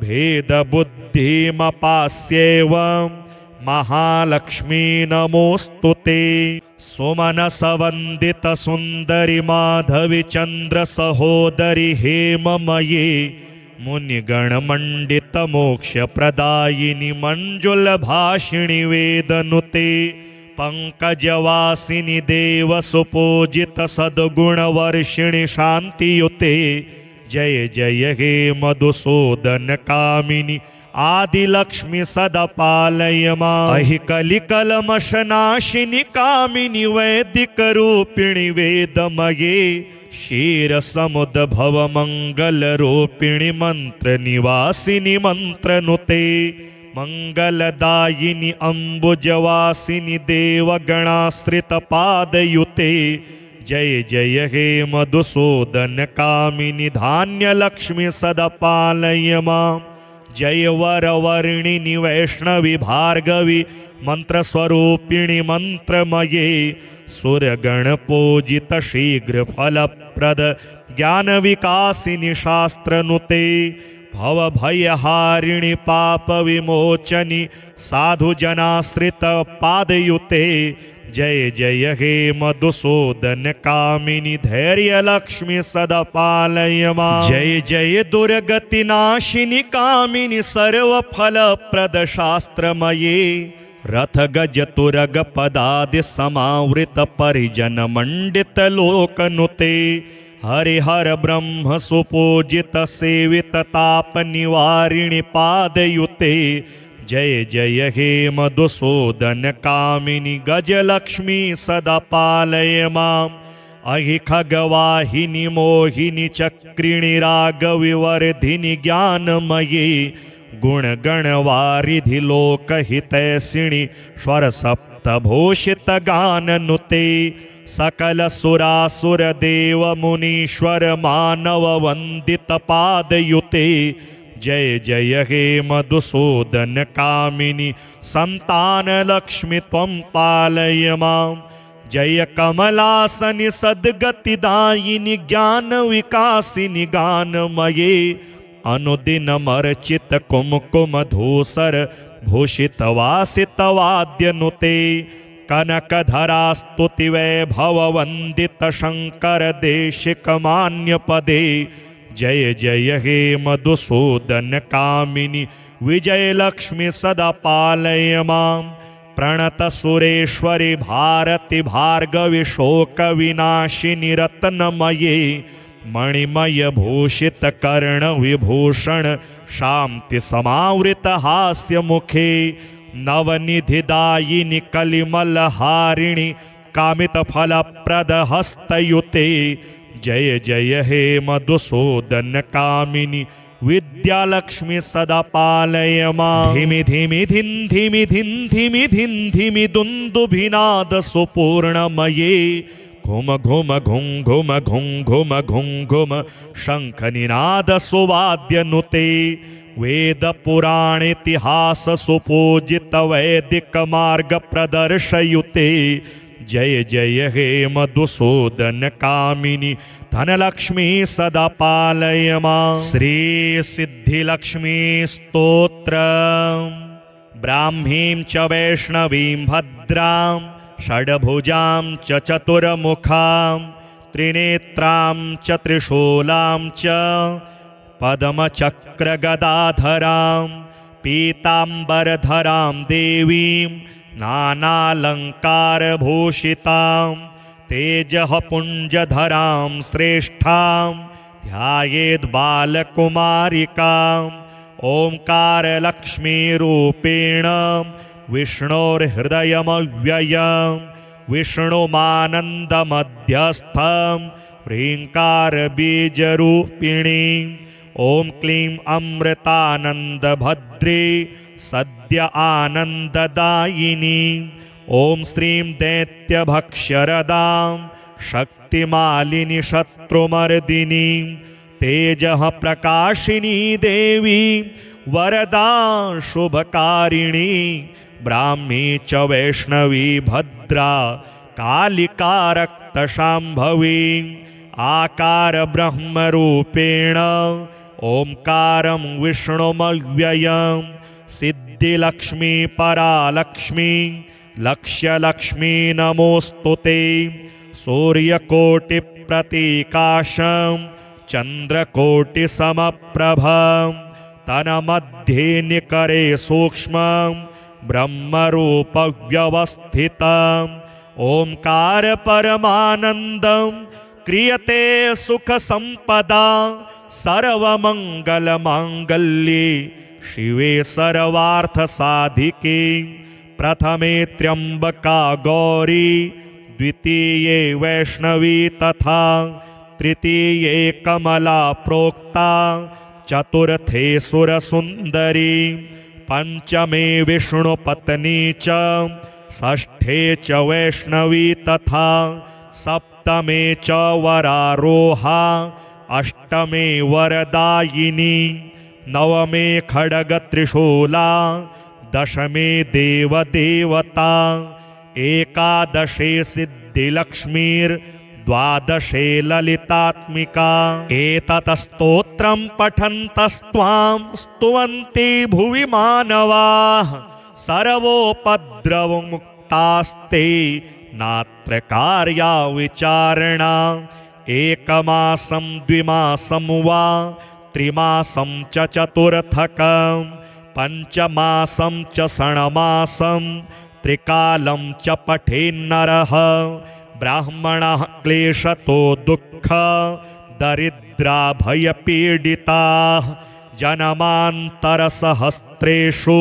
भेदबुद्धिमपास्येवं महालक्ष्मी नमोऽस्तु ते। सुमनसवन्दितसुन्दरि माधवि चन्द्रसहोदरि हेममये मुनिगणमण्डितमोक्षप्रदायिनि मञ्जुलभाषिणि वेदनुते पंकजवासिनि देवसुपूजित सद्गुणवर्षिणि शान्तियुते जय जय हे मधुसूदन कामिनि आदिलक्ष्मी सदा पालय माम्। अहि कलिकलमशनाशिनि कामिनि वैदिकरूपिणि वेदमये क्षीरसमुद्भव मङ्गलरूपिणि मन्त्रनिवासिनि मन्त्रनुते मंगलदायिनि अम्बुजवासिनि देवगणाश्रितपादयुते जय जय हे मधुसूदन कामिनि धान्यलक्ष्मी सदा पालय माम्। जय वरवर्णिनि वैष्णवि भार्गवि मन्त्रस्वरूपिणि मन्त्रमये सुरगणपूजित शीघ्रफलप्रद ज्ञानविकासिनि शास्त्रनुते भवभयहारिणि पापविमोचनि साधुजनाश्रितपादयुते जय जय हे मधुसूदन कामिनि धैर्यलक्ष्मी सदा पालय माम्। जय जय दुर्गतिनाशिनि कामिनि सर्वफलप्रद शास्त्रमये रथगजतुरगपदादि समावृत परिजनमण्डितलोकनुते हरिहर ब्रह्म सुपूजित सेवित ताप निवारिणि पादयुते जय जय हे मधुसूदन कामिनि गजलक्ष्मी सदा पालय माम्। अहि खगवाहिनि मोहिनि चक्रिणि रागविवर्धिनि ज्ञानमये गुणगणवारिधि लोकहितैषिणि स्वरसप्तभूषितगाननुते सकल सुरासुर देव मुनीश्वर मानव वंदित पादयुते जय जय हे मधुसूदन कामिनि संतान लक्ष्मी त्वं पालय माम्। जय कमलासनि सद्गतिदायिनि ज्ञान विकासिनि गानमये अनुदिनमर्चित कुमकुम धूसर भूषित वासित वाद्यनुते कनकधरा स्तुति वैभव वंदित शंकर देशिक मान्य पदे जय जय हे मधुसूदन कामिनि विजय लक्ष्मी सदा पालय माम्। प्रणतसुरेश्वरि भारति भार्गवि शोकविनाशिनि रत्नमये मणिमयभूषितकर्णविभूषण शान्तिसमावृतहास्यमुखे नवनिधिदायिनि कलिमलहारिणि कामितफलप्रदहस्तयुते जय जय हे मधुसूदनकामिनि विद्यालक्ष्मी सदा पालय मां। धिमि धिमि धिं धिमि धिं धिमि धिं धिमि दुन्दुभिनाद सुपूर्णमये घुम घुम घुं घुम घुं घुम घुं घुम शङ्खनिनाद सुवाद्यनुते वेदपुराणेतिहास सुपूजित वैदिक मार्ग प्रदर्शयुते जय जय हे मधुसूदन कामिनि धनलक्ष्मी सदा पालय मां। श्री सिद्धिलक्ष्मी स्तोत्र। ब्राह्मीं च वैष्णवीं भद्रां षड्भुजां च चतुर्मुखां त्रिनेत्रां च त्रिशूलां च पद्मचक्रगदाधरां पीताम्बरधरां देवीं नानालङ्कारभूषितां तेजः पुञ्जधरां श्रेष्ठां ध्यायेद्बालकुमारिकाम् ओंकारलक्ष्मीरूपेण विष्णोर्हृदयमव्ययं विष्णुमानन्दमध्यस्थं ह्रीङ्कारबीजरूपिणीं ॐ क्लीं अमृतानन्दभद्रे सद्य आनन्ददायिनी ॐ श्रीं दैत्यभक्ष्यरदां शक्तिमालिनी शत्रुमर्दिनी तेजः प्रकाशिनी देवी वरदा शुभकारिणी ब्राह्मी च वैष्णवी भद्रा कालिका रक्तशाम्भवी आकार ब्रह्मरूपेण ओंकारं विष्णुमव्ययं सिद्धिलक्ष्मी परालक्ष्मी लक्ष्यलक्ष्मी नमोस्तुते सूर्यकोटिप्रतीकाशं चन्द्रकोटिसमप्रभं तन्मध्ये निकरे सूक्ष्मं ब्रह्मरूपव्यवस्थितम् ओंकार परमानन्दं क्रियते सुखसम्पदा सर्वमङ्गलमाङ्गल्ये शिवे सर्वार्थसाधिके प्रथमे त्र्यम्बका गौरी द्वितीये वैष्णवी तथा तृतीये कमला प्रोक्ता चतुर्थे सुरसुन्दरी पंचमे विष्णुपत्नी च षष्ठे च वैष्णवी तथा सप्तमे च वरारोहा अष्टमे वरदायिनी नवमे खड्गत्रिशूला दशमे देवदेवता एकादशे सिद्धिलक्ष्मीर्द्वादशे ललितात्मिका एतत् स्तोत्रं पठन्तस्त्वां स्तुवन्ति भुवि मानवाः सर्वोपद्रवमुक्तास्ते नात्र कार्या विचारणा एकमासं द्विमासं वा त्रिमासं च चतुर्थकं पंचमासं च षण्मासं त्रिकालं च पठेन्नरः ब्राह्मणः क्लेशतो दुःख दरिद्रा भयपीडिताः जन्मान्तरसहस्रेषु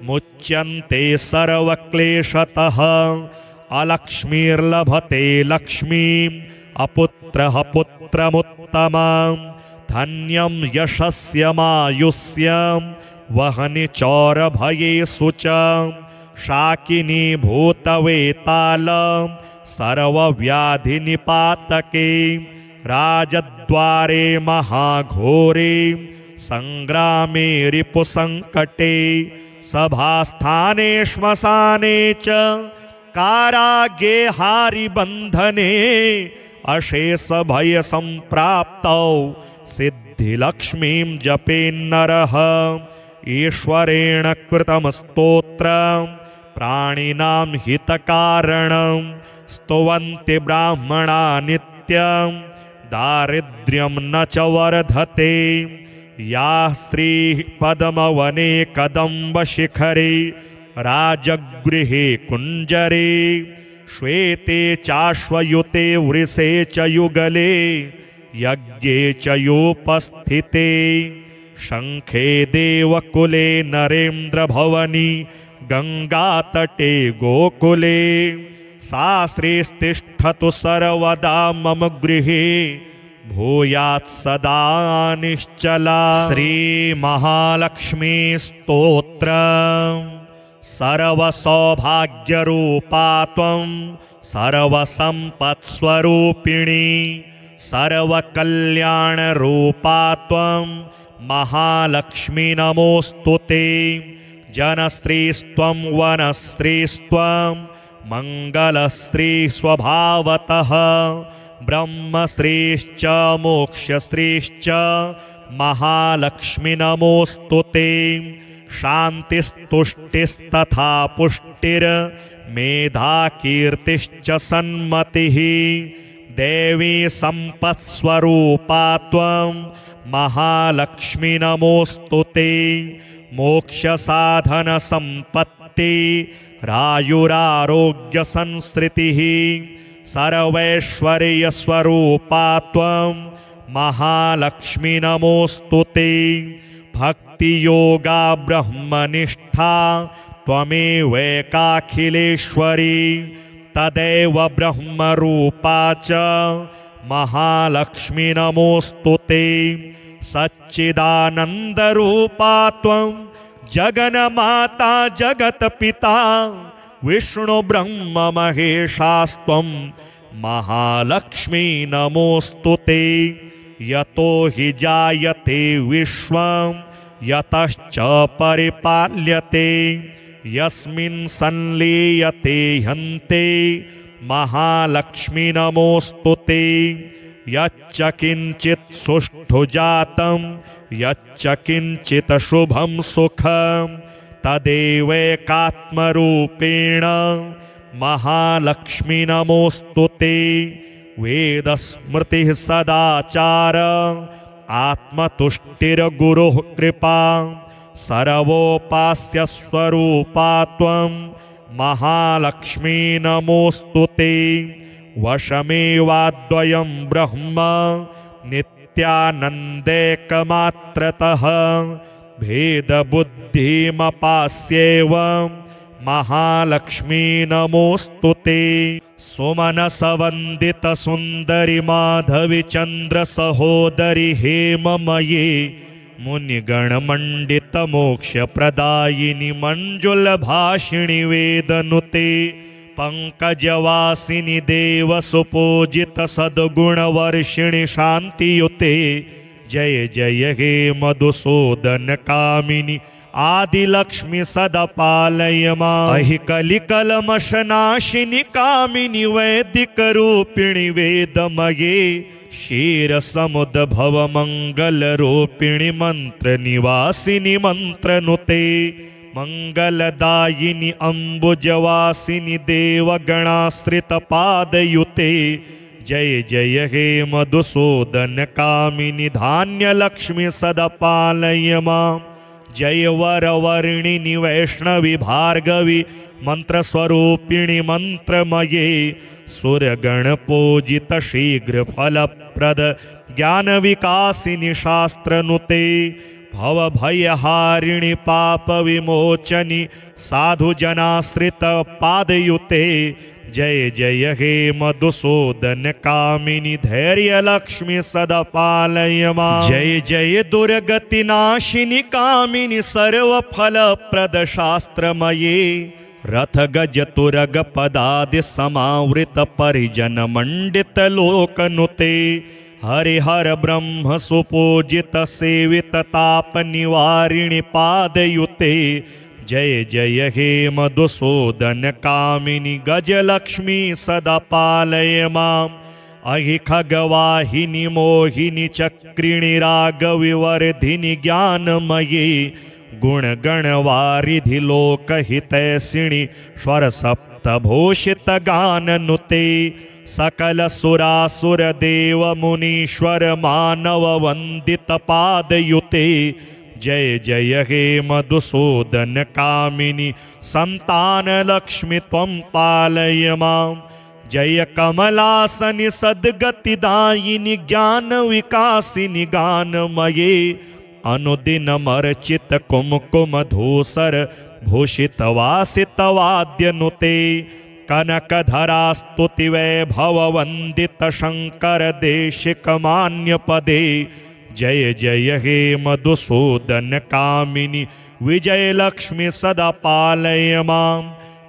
मुच्यन्ते सर्वक्लेशतः अलक्ष्मीर्लभते लक्ष्मीम् अपुत्रः पुत्रमुत्तमं धन्यं यशस्यमायुष्यं वहनि चौरभयेषु च शाकिनी भूतवेतालं सर्वव्याधिनिपातके राजद्वारे महाघोरे संग्रामे रिपुसंकटे सभास्थाने श्मशाने च कारागे हारिबन्धने अशेष भय संप्राप्तौ सिद्धिलक्ष्मीं जपेन्नरः ईश्वरेण कृतं स्तोत्रं प्राणिनां हितकारणं स्तुवन्ति ब्राह्मणा नित्यं दारिद्र्यं न च वर्धते या स्त्री पद्मवने कदम्बशिखरे राजगृहे कुञ्जरे श्वेते चाश्वयुते वृषे च युगले यज्ञे च योपस्थिते शङ्खे देवकुले नरेन्द्रभवनि गङ्गातटे गोकुले सा श्रीस्तिष्ठतु सर्वदा मम गृहे भूयात् सदा निश्चला। श्रीमहालक्ष्मी स्तोत्र। सर्वसौभाग्यरूपा त्वं सर्वसम्पत्स्वरूपिणी सर्वकल्याणरूपा त्वं महालक्ष्मी नमोऽस्तु ते। जनश्रीस्त्वं वनश्रीस्त्वं मङ्गलश्री स्वभावतः ब्रह्मश्रीश्च मोक्षश्रीश्च महालक्ष्मी नमोऽस्तु ते। शान्तिस्तुष्टिस्तथा पुष्टिर्मेधा कीर्तिश्च सन्मतिः देवी सम्पत्स्वरूपा त्वं महालक्ष्मी नमोऽस्तु ते। मोक्षसाधनसम्पत्ति रायुरारोग्यसंसृतिः सर्वैश्वर्यस्वरूपा त्वं महालक्ष्मी नमोऽस्तु ते। भक्तियोगा ब्रह्मनिष्ठा त्वमेवैकाखिलेश्वरी तदेव ब्रह्मरूपा च महालक्ष्मी नमोऽस्तु ते। सच्चिदानन्दरूपा त्वं जगन्माता जगत्पिता विष्णुब्रह्ममहेशास्त्वं महालक्ष्मी नमोऽस्तु ते। यतो हि जायते विश्वं यतश्च परिपाल्यते यस्मिन् संलीयते हन्ते महालक्ष्मी नमोऽस्तु ते। यच्च किञ्चित् सुष्ठु जातं यच्च किञ्चित् शुभं सुखं तदेवैकात्मरूपेण महालक्ष्मी नमोऽस्तु ते। वेदस्मृतिः सदाचार आत्मतुष्टिर्गुरुः कृपा सर्वोपास्यस्वरूपा त्वं महालक्ष्मी नमोऽस्तु ते। वशमेवाद्वयं ब्रह्म नित्यानन्दैकमात्रतः भेदबुद्धिमपास्येवं महालक्ष्मी नमोऽस्तु ते। सुमनसवन्दितसुन्दरि माधवि चन्द्रसहोदरि हेममये मुनिगणमण्डितमोक्षप्रदायिनि मञ्जुलभाषिणि वेदनुते पंकजवासिनि देवसुपूजित सद्गुणवर्षिणि शान्तियुते जय जय हे मधुसूदन कामिनि आदिलक्ष्मी सदा पालय माम्। अहि कलिकलमशनाशिनि कामिनि वैदिकरूपिणि वेदमये क्षीरसमुद्भव मङ्गलरूपिणि मन्त्रनिवासिनि मन्त्रनुते मंगलदायिनि अम्बुजवासिनि देवगणाश्रितपादयुते जय जय हे मधुसूदन कामिनि धान्यलक्ष्मी सदा पालय माम्। जय वरवर्णिनि वैष्णवि भार्गवि मंत्रस्वरूपिणि मंत्रमये सुरगणपूजित शीघ्रफलप्रद ज्ञानविकासिनि शास्त्रनुते भवभयहारिणि पापविमोचनि साधुजनाश्रितपादयुते जय जय हे मधुसूदन कामिनि धैर्यलक्ष्मी सदा पालय माम्। जय जय दुर्गतिनाशिनि कामिनि सर्वफलप्रद शास्त्रमये रथ गज तुरग पदादि समावृत परिजन मंडित लोकनुते हरिहर ब्रह्म सुपूजित सेवित ताप निवारिणि पादयुते जय जय हे मधुसूदन कामिनि गजलक्ष्मी सदा पालय माम्। अहि खगवाहिनि मोहिनि चक्रिणि रागविवर्धिनि ज्ञानमये गुणगणवारिधि लोकहितैषिणि स्वर सप्तभूषित गाननुते सकल सुरासुर देव मुनीश्वर मानव वंदित पादयुते जय जय हे मधुसूदन कामिनी संतान लक्ष्मी त्वं पालय मां। जय कमलासनि सद्गतिदायिनि ज्ञान विकासिनि गानमये। अनुदिनमर्चित कुमकुम धूसर भूषित वासित वाद्यनुते। कनकधरा स्तुति वैभव वंदित शंकर देशिक मान्य पदे। जय जय हे मधुसूदन कामिनी विजय लक्ष्मी सदा पालय मां।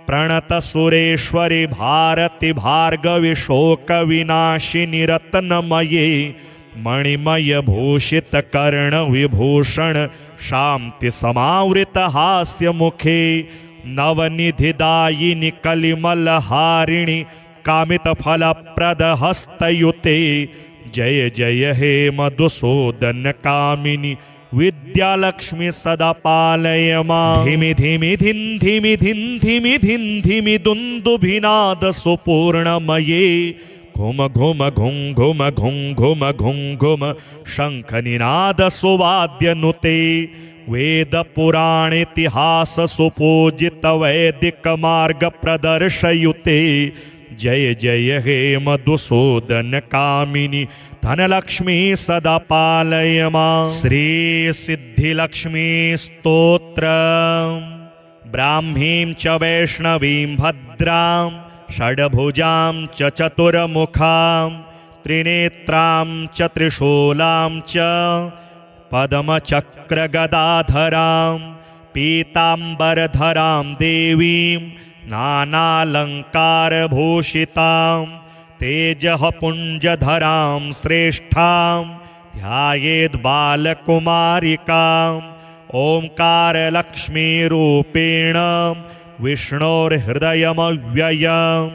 प्रणत सुरेश्वरी भारती भार्गवी शोक विनाशिनी रत्नमये। मणिमय भूषित कर्ण विभूषण शांति समावृत हास्य मुखे। नवनिधिदायिनी कलिमल हारिणी कामित फल प्रद हस्तयुते। जय जय हे मधुसूदन कामिनी विद्यालक्ष्मी सदा पालय मां। धिमि धिमि धिन धिमि धिन धिमि धिन धिमि दुन्दुभिनाद सुपूर्णमये। घुम घुम घुं घुम घुं घुम घुं घुम शंखनिनाद सुवाद्यनुते। वेद पुराण इतिहास सुपूजित वैदिक मार्ग प्रदर्शयुते। जय जय हे मधुसूदन कामिनी धनलक्ष्मी सदा पालय मां। श्री सिद्धिलक्ष्मी स्तोत्र। ब्राह्मीं च वैष्णवीं भद्रां षड्भुजां च चतुर्मुखां त्रिनेत्रां च त्रिशूलां च पद्मचक्र गदाधरां पीताम्बरधरां देवीं नानालंकार भूषितां तेजः पुंजधरां श्रेष्ठां ध्यायेद् बालकुमारिकां। ओंकार लक्ष्मी रूपेण विष्णोर्हृदयमव्ययं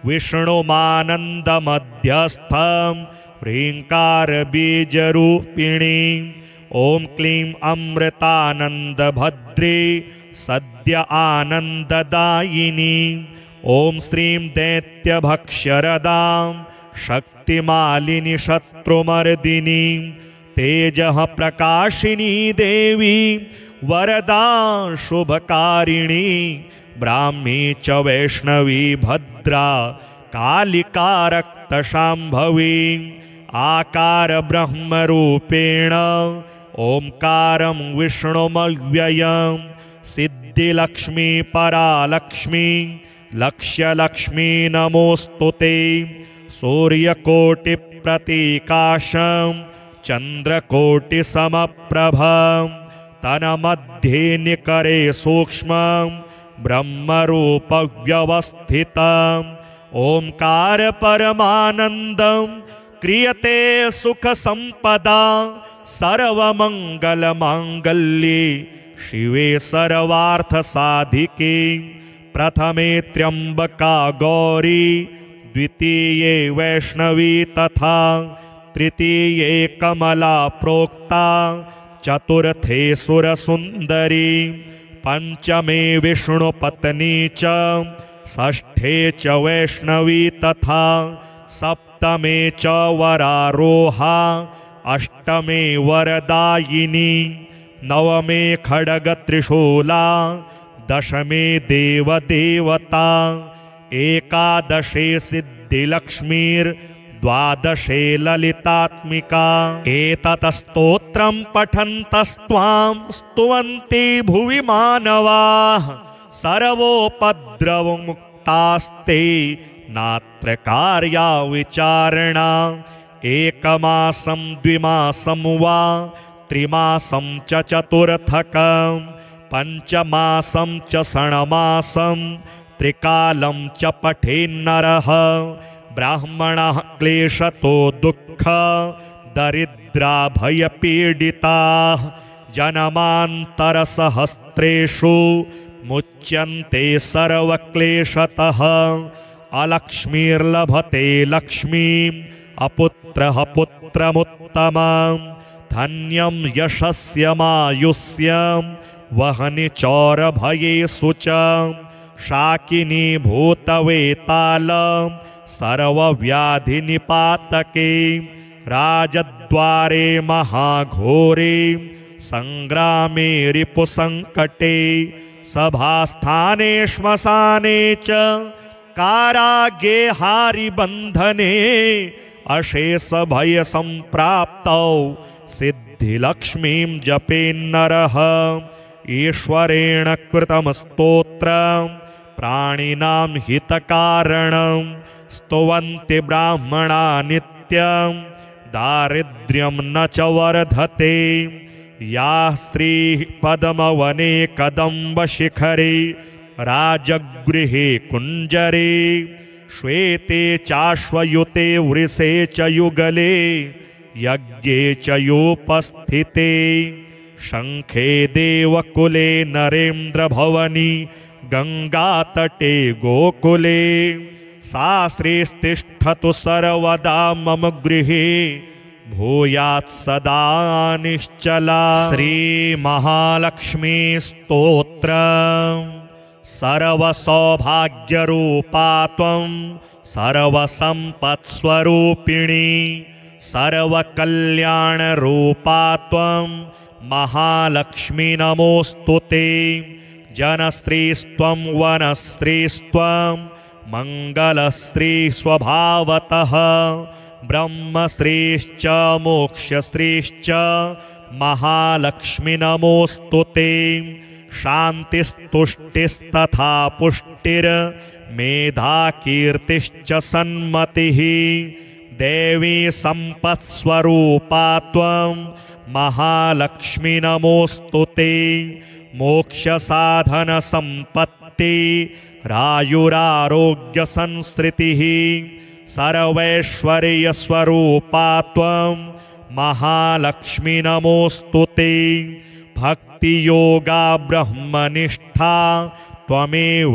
विष्णुमानन्दमध्यस्थं ह्रींकार बीजरूपिणी। ओं क्लीं अमृतानन्दभद्रे सद्य आनन्ददायिनी। ओं श्रीं दैत्यभक्ष्यरदां शक्तिमालिनी शत्रुमर्दिनी। तेजः प्रकाशिनी देवी वरदा शुभकारिणी। ब्राह्मी च वैष्णवी भद्रा कालिका रक्तशाम्भवी। आकार ब्रह्मरूपेण ओंकारं विष्णुमव्ययं। सिद्धिलक्ष्मी परालक्ष्मी लक्ष्यलक्ष्मी नमोस्तुते। सूर्यकोटिप्रतीकाशं चन्द्रकोटिसमप्रभं तन्मध्ये निकरे सूक्ष्मं ब्रह्मरूपव्यवस्थितम्। ओंकार परमानन्दं क्रियते सुख संपदा। सर्वमंगलमांगल्ये शिवे सर्वार्थ साधिके। प्रथमे त्र्यंबका गौरी द्वितीये वैष्णवी तथा तृतीये कमला प्रोक्ता चतुर्थे सुरसुंदरी। पंचमे विष्णुपत्नी च षष्ठे च वैष्णवी तथा सप्तमे च वरारोहा अष्टमे वरदायिनी। नवमे खड्ग त्रिशूला दशमे देवदेवता। एकादशे सिद्धिलक्ष्मीर्द्वादशे ललितात्मिका। एतत्स्तोत्रं पठन्तस्त्वां स्तुवन्ति भुवि मानवाः। सर्वोपद्रवमुक्तास्ते नात्र कार्या विचारणा। एकमासं द्विमासं वा त्रिमासं च चतुर्थकं पंचमासं च षण्मासं त्रिकालं च पठेन्नरः। ब्राह्मणः क्लेशतो दुःख दरिद्रा भयपीडिताः जन्मान्तरसहस्रेषु मुच्यन्ते सर्वक्लेशतः। अलक्ष्मीर्लभते लक्ष्मीम् अपुत्रः पुत्रमुत्तमं। धन्यं यशस्यमायुष्यं वहनि चौरभयेषु च। शाकिनी भूतवेतालं सर्वव्याधिनिपातके। राजद्वारे महाघोरे संग्रामे रिपुसंकटे सभास्थाने श्मशाने च कारागे हारिबन्धने अशेष भय संप्राप्तौ सिद्धिलक्ष्मीं जपेन्नरः ईश्वरेण कृतं स्तोत्रं प्राणिनां हितकारणं स्तुवन्ति ब्राह्मणा नित्यं दारिद्र्यं न च वर्धते या स्त्रीः पद्मवने कदम्बशिखरे राजगृहे कुञ्जरे श्वेते चाश्वयुते वृषे च युगले यज्ञे च योपस्थिते शङ्खे देवकुले नरेन्द्रभवनि गङ्गातटे गोकुले सा श्रीस्तिष्ठतु सर्वदा मम गृहे भूयात् सदा निश्चला। श्रीमहालक्ष्मी स्तोत्रम्। सर्वसौभाग्यरूपा त्वं सर्वसम्पत्स्वरूपिणी सर्वकल्याणरूपा त्वं महालक्ष्मी नमोऽस्तुते। जनश्रीस्त्वं वनश्रीस्त्वं मङ्गलश्री स्वभावतः ब्रह्मश्रीश्च मोक्षश्रीश्च महालक्ष्मी नमोऽस्तुते। शान्तिस्तुष्टिस्तथा पुष्टिर्मेधा कीर्तिश्च सन्मतिः देवी सम्पत्स्वरूपा त्वं महालक्ष्मी नमोऽस्तुते। मोक्षसाधनसम्पत्ति रायुरारोग्यसंसृतिः सर्वैश्वर्यस्वरूपा त्वं महालक्ष्मी नमोऽस्तुते। भक्तियोगा ब्रह्मनिष्ठा त्वमेवैकाखिलेश्वरी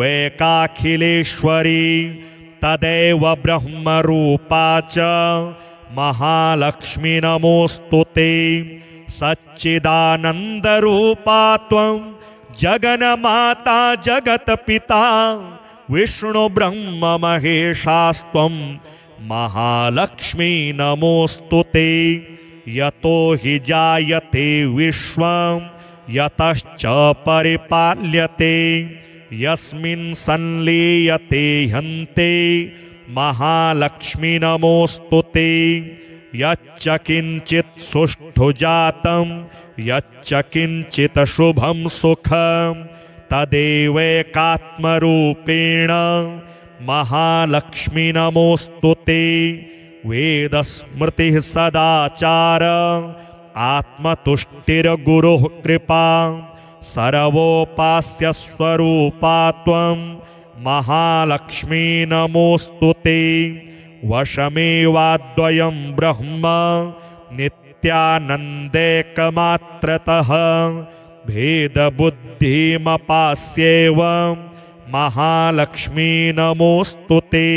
तदेव ब्रह्मरूपा च महालक्ष्मी नमोऽस्तुते। सच्चिदानन्दरूपा त्वं जगन्माता जगत्पिता विष्णुब्रह्ममहेशास्त्वं महालक्ष्मी नमोऽस्तुते। यतो हि जायते विश्वं यतश्च परिपाल्यते यस्मिन् संलीयते हन्ते महालक्ष्मी नमोऽस्तुते। यच्च किञ्चित् सुष्ठु जातं यच्च किञ्चित् शुभं सुखं तदेवैकात्मरूपेण महालक्ष्मी नमोऽस्तुते। वेदस्मृतिः सदाचार आत्मतुष्टिर्गुरुः कृपा सर्वोपास्यस्वरूपा त्वं महालक्ष्मी नमोऽस्तुते। वशमेवाद्वयं ब्रह्म नित्यानन्दैकमात्रतः भेदबुद्धिमपास्येवं महालक्ष्मी नमोऽस्तुते।